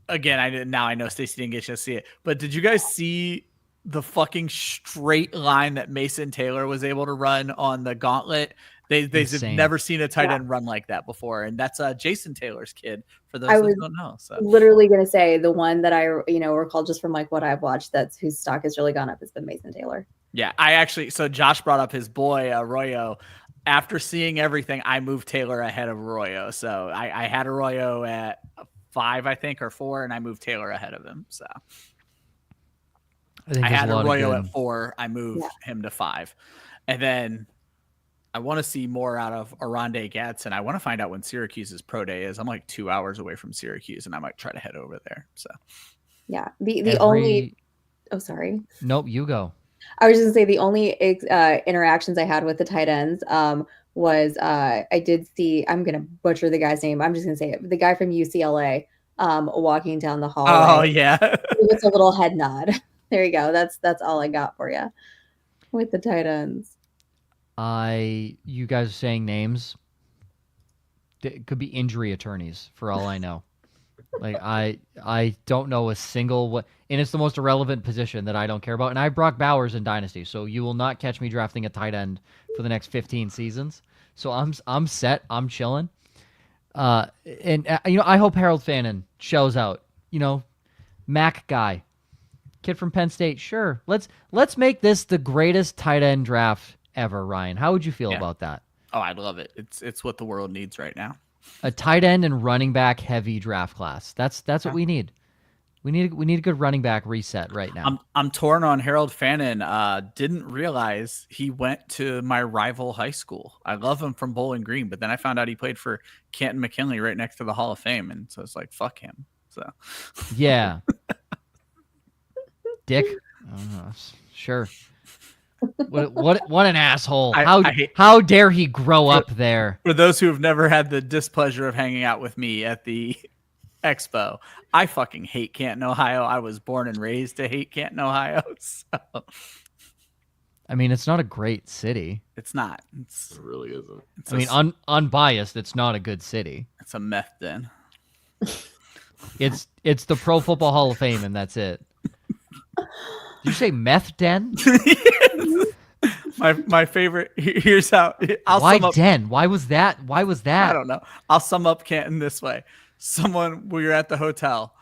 S3: again, I know Stacy didn't get to see it, but did you guys see the fucking straight line that Mason Taylor was able to run on the gauntlet? They've never seen a tight end run like that before, and that's Jason Taylor's kid. For those that don't know, so
S2: literally gonna say the one that I recall just from like what I've watched that's whose stock has really gone up has been Mason Taylor.
S3: Yeah, so Josh brought up his boy Arroyo. After seeing everything, I moved Taylor ahead of Arroyo. So I had Arroyo at 5, I think, or 4, and I moved Taylor ahead of him. So I had Arroyo at 4. I moved him to 5. And then I want to see more out of Arande Gadsden. I want to find out when Syracuse's pro day is. I'm like 2 hours away from Syracuse, and I might try to head over there. So
S2: yeah, the only sorry.
S1: Nope, you go.
S2: I was just gonna say the only interactions I had with the tight ends was I did see, I'm gonna butcher the guy's name. I'm just gonna say it. The guy from UCLA walking down the hallway.
S3: Oh yeah,
S2: it's a little head nod. There you go. That's all I got for you with the tight ends.
S1: You guys are saying names. It could be injury attorneys for all I know. Like I don't know a single and it's the most irrelevant position that I don't care about. And I have Brock Bowers in Dynasty, so you will not catch me drafting a tight end for the next 15 seasons. So I'm set. I'm chilling. I hope Harold Fannin shows out. Mac guy, kid from Penn State. Sure, let's make this the greatest tight end draft ever. Ryan, how would you feel about that?
S3: Oh, I'd love it. It's what the world needs right now.
S1: a tight end and running back heavy draft class. That's what we need. We need a good running back reset right now.
S3: I'm torn on Harold Fannin. Didn't realize he went to my rival high school. I love him from Bowling Green, but then I found out he played for Canton McKinley right next to the Hall of Fame, and so it's like fuck him. So
S1: yeah, Dick. Sure. What an asshole! How dare he grow up there?
S3: For those who have never had the displeasure of hanging out with me at the Expo, I fucking hate Canton, Ohio. I was born and raised to hate Canton, Ohio. So.
S1: I mean, it's not a great city.
S3: It's not.
S4: It really isn't.
S1: I mean, unbiased, it's not a good city.
S3: It's a meth den.
S1: It's the Pro Football Hall of Fame, and that's it. Did you say meth den?
S3: My favorite. Here's how.
S1: Why den? Why was that?
S3: I don't know. I'll sum up Canton this way. We were at the hotel.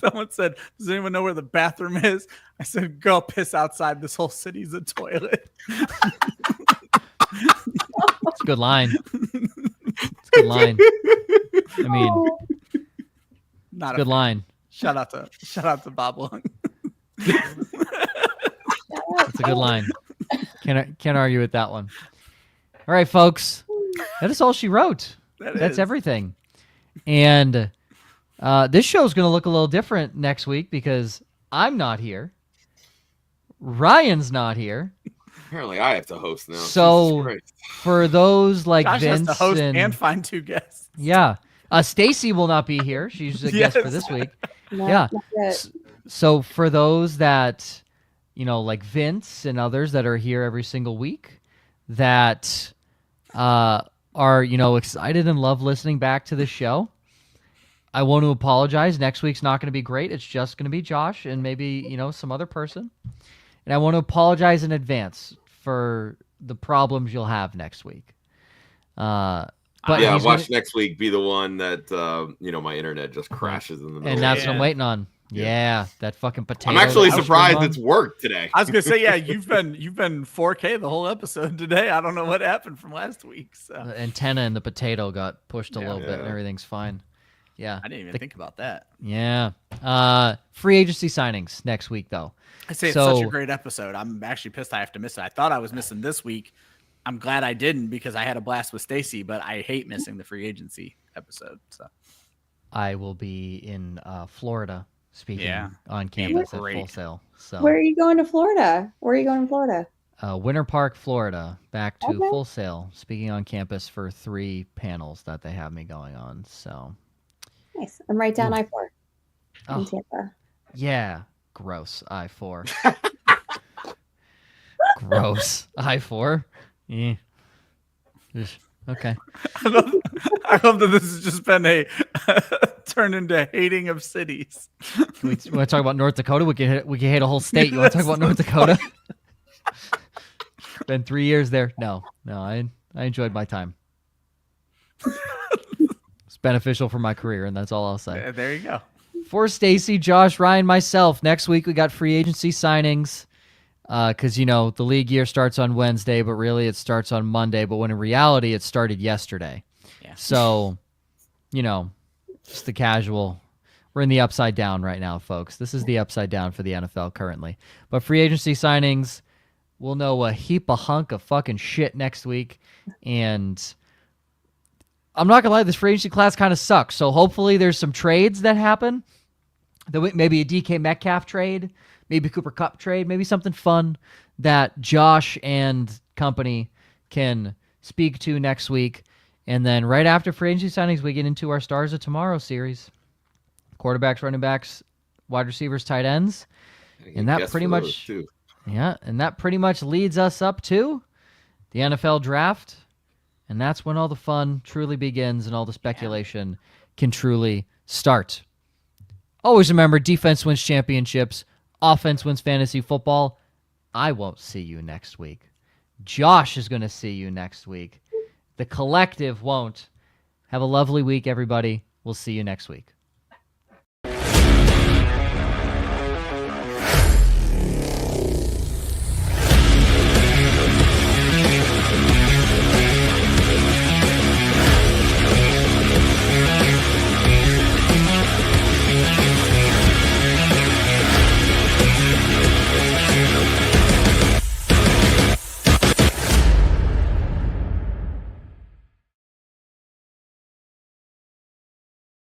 S3: Someone said, "Does anyone know where the bathroom is?" I said, "Go piss outside. This whole city's a toilet."
S1: It's a good line. It's a good line. I mean,
S3: not
S1: a good line.
S3: Shout out to Bob Long.
S1: It's a good line. Can't argue with that one. All right, folks. That is all she wrote. That's everything. And this show is going to look a little different next week because I'm not here. Ryan's not here.
S4: Apparently, I have to host now.
S1: So for those like
S3: Josh
S1: Vince
S3: has to host and find 2 guests.
S1: Yeah. Stacy will not be here. She's a guest for this week. Yeah. So for those that, like Vince and others that are here every single week that are, excited and love listening back to the show, I want to apologize. Next week's not going to be great. It's just going to be Josh and maybe, some other person. And I want to apologize in advance for the problems you'll have next week. But
S4: watch next week be the one that my internet just crashes in the middle.
S1: And that's what I'm waiting on. Yeah, that fucking potato.
S4: I'm actually surprised it's worked today.
S3: I was gonna say, yeah, you've been 4K the whole episode today. I don't know what happened from last week. So
S1: the antenna and the potato got pushed a little bit, and everything's fine. Yeah,
S3: I didn't even think about that.
S1: Yeah, free agency signings next week though.
S3: I say it's such a great episode. I'm actually pissed I have to miss it. I thought I was missing this week. I'm glad I didn't because I had a blast with Stacy, but I hate missing the free agency episode. So
S1: I will be in Florida speaking on campus at Full Sail. So
S2: where are you going to Florida?
S1: Winter Park, Florida, back to Full Sail, speaking on campus for 3 panels that they have me going on. So
S2: nice. I'm right down I-4 in
S1: Oh,
S2: Tampa.
S1: yeah. Gross. I-4. Gross. I-4. Yeah. Okay.
S3: I love that this has just been a turned into hating of cities.
S1: We want to talk about North Dakota? We can hate a whole state. You want to talk about North Dakota? Been 3 years there. No. I enjoyed my time. It's beneficial for my career, and that's all I'll say.
S3: There you go.
S1: For Stacy, Josh, Ryan, myself, next week we got free agency signings. Because, the league year starts on Wednesday, but really it starts on Monday. But when in reality, it started yesterday. Yeah. So, just the casual. We're in the upside down right now, folks. This is the upside down for the NFL currently. But free agency signings, we'll know a heap of hunk of fucking shit next week. And I'm not going to lie, this free agency class kind of sucks. So hopefully there's some trades that happen. Maybe a DK Metcalf trade. Maybe Cooper Kupp trade, maybe something fun that Josh and company can speak to next week. And then right after free agency signings, we get into our Stars of Tomorrow series. Quarterbacks, running backs, wide receivers, tight ends. And that pretty much leads us up to the NFL draft. And that's when all the fun truly begins and all the speculation can truly start. Always remember, defense wins championships. Offense wins fantasy football. I won't see you next week. Josh is going to see you next week. The collective won't. Have a lovely week, everybody. We'll see you next week.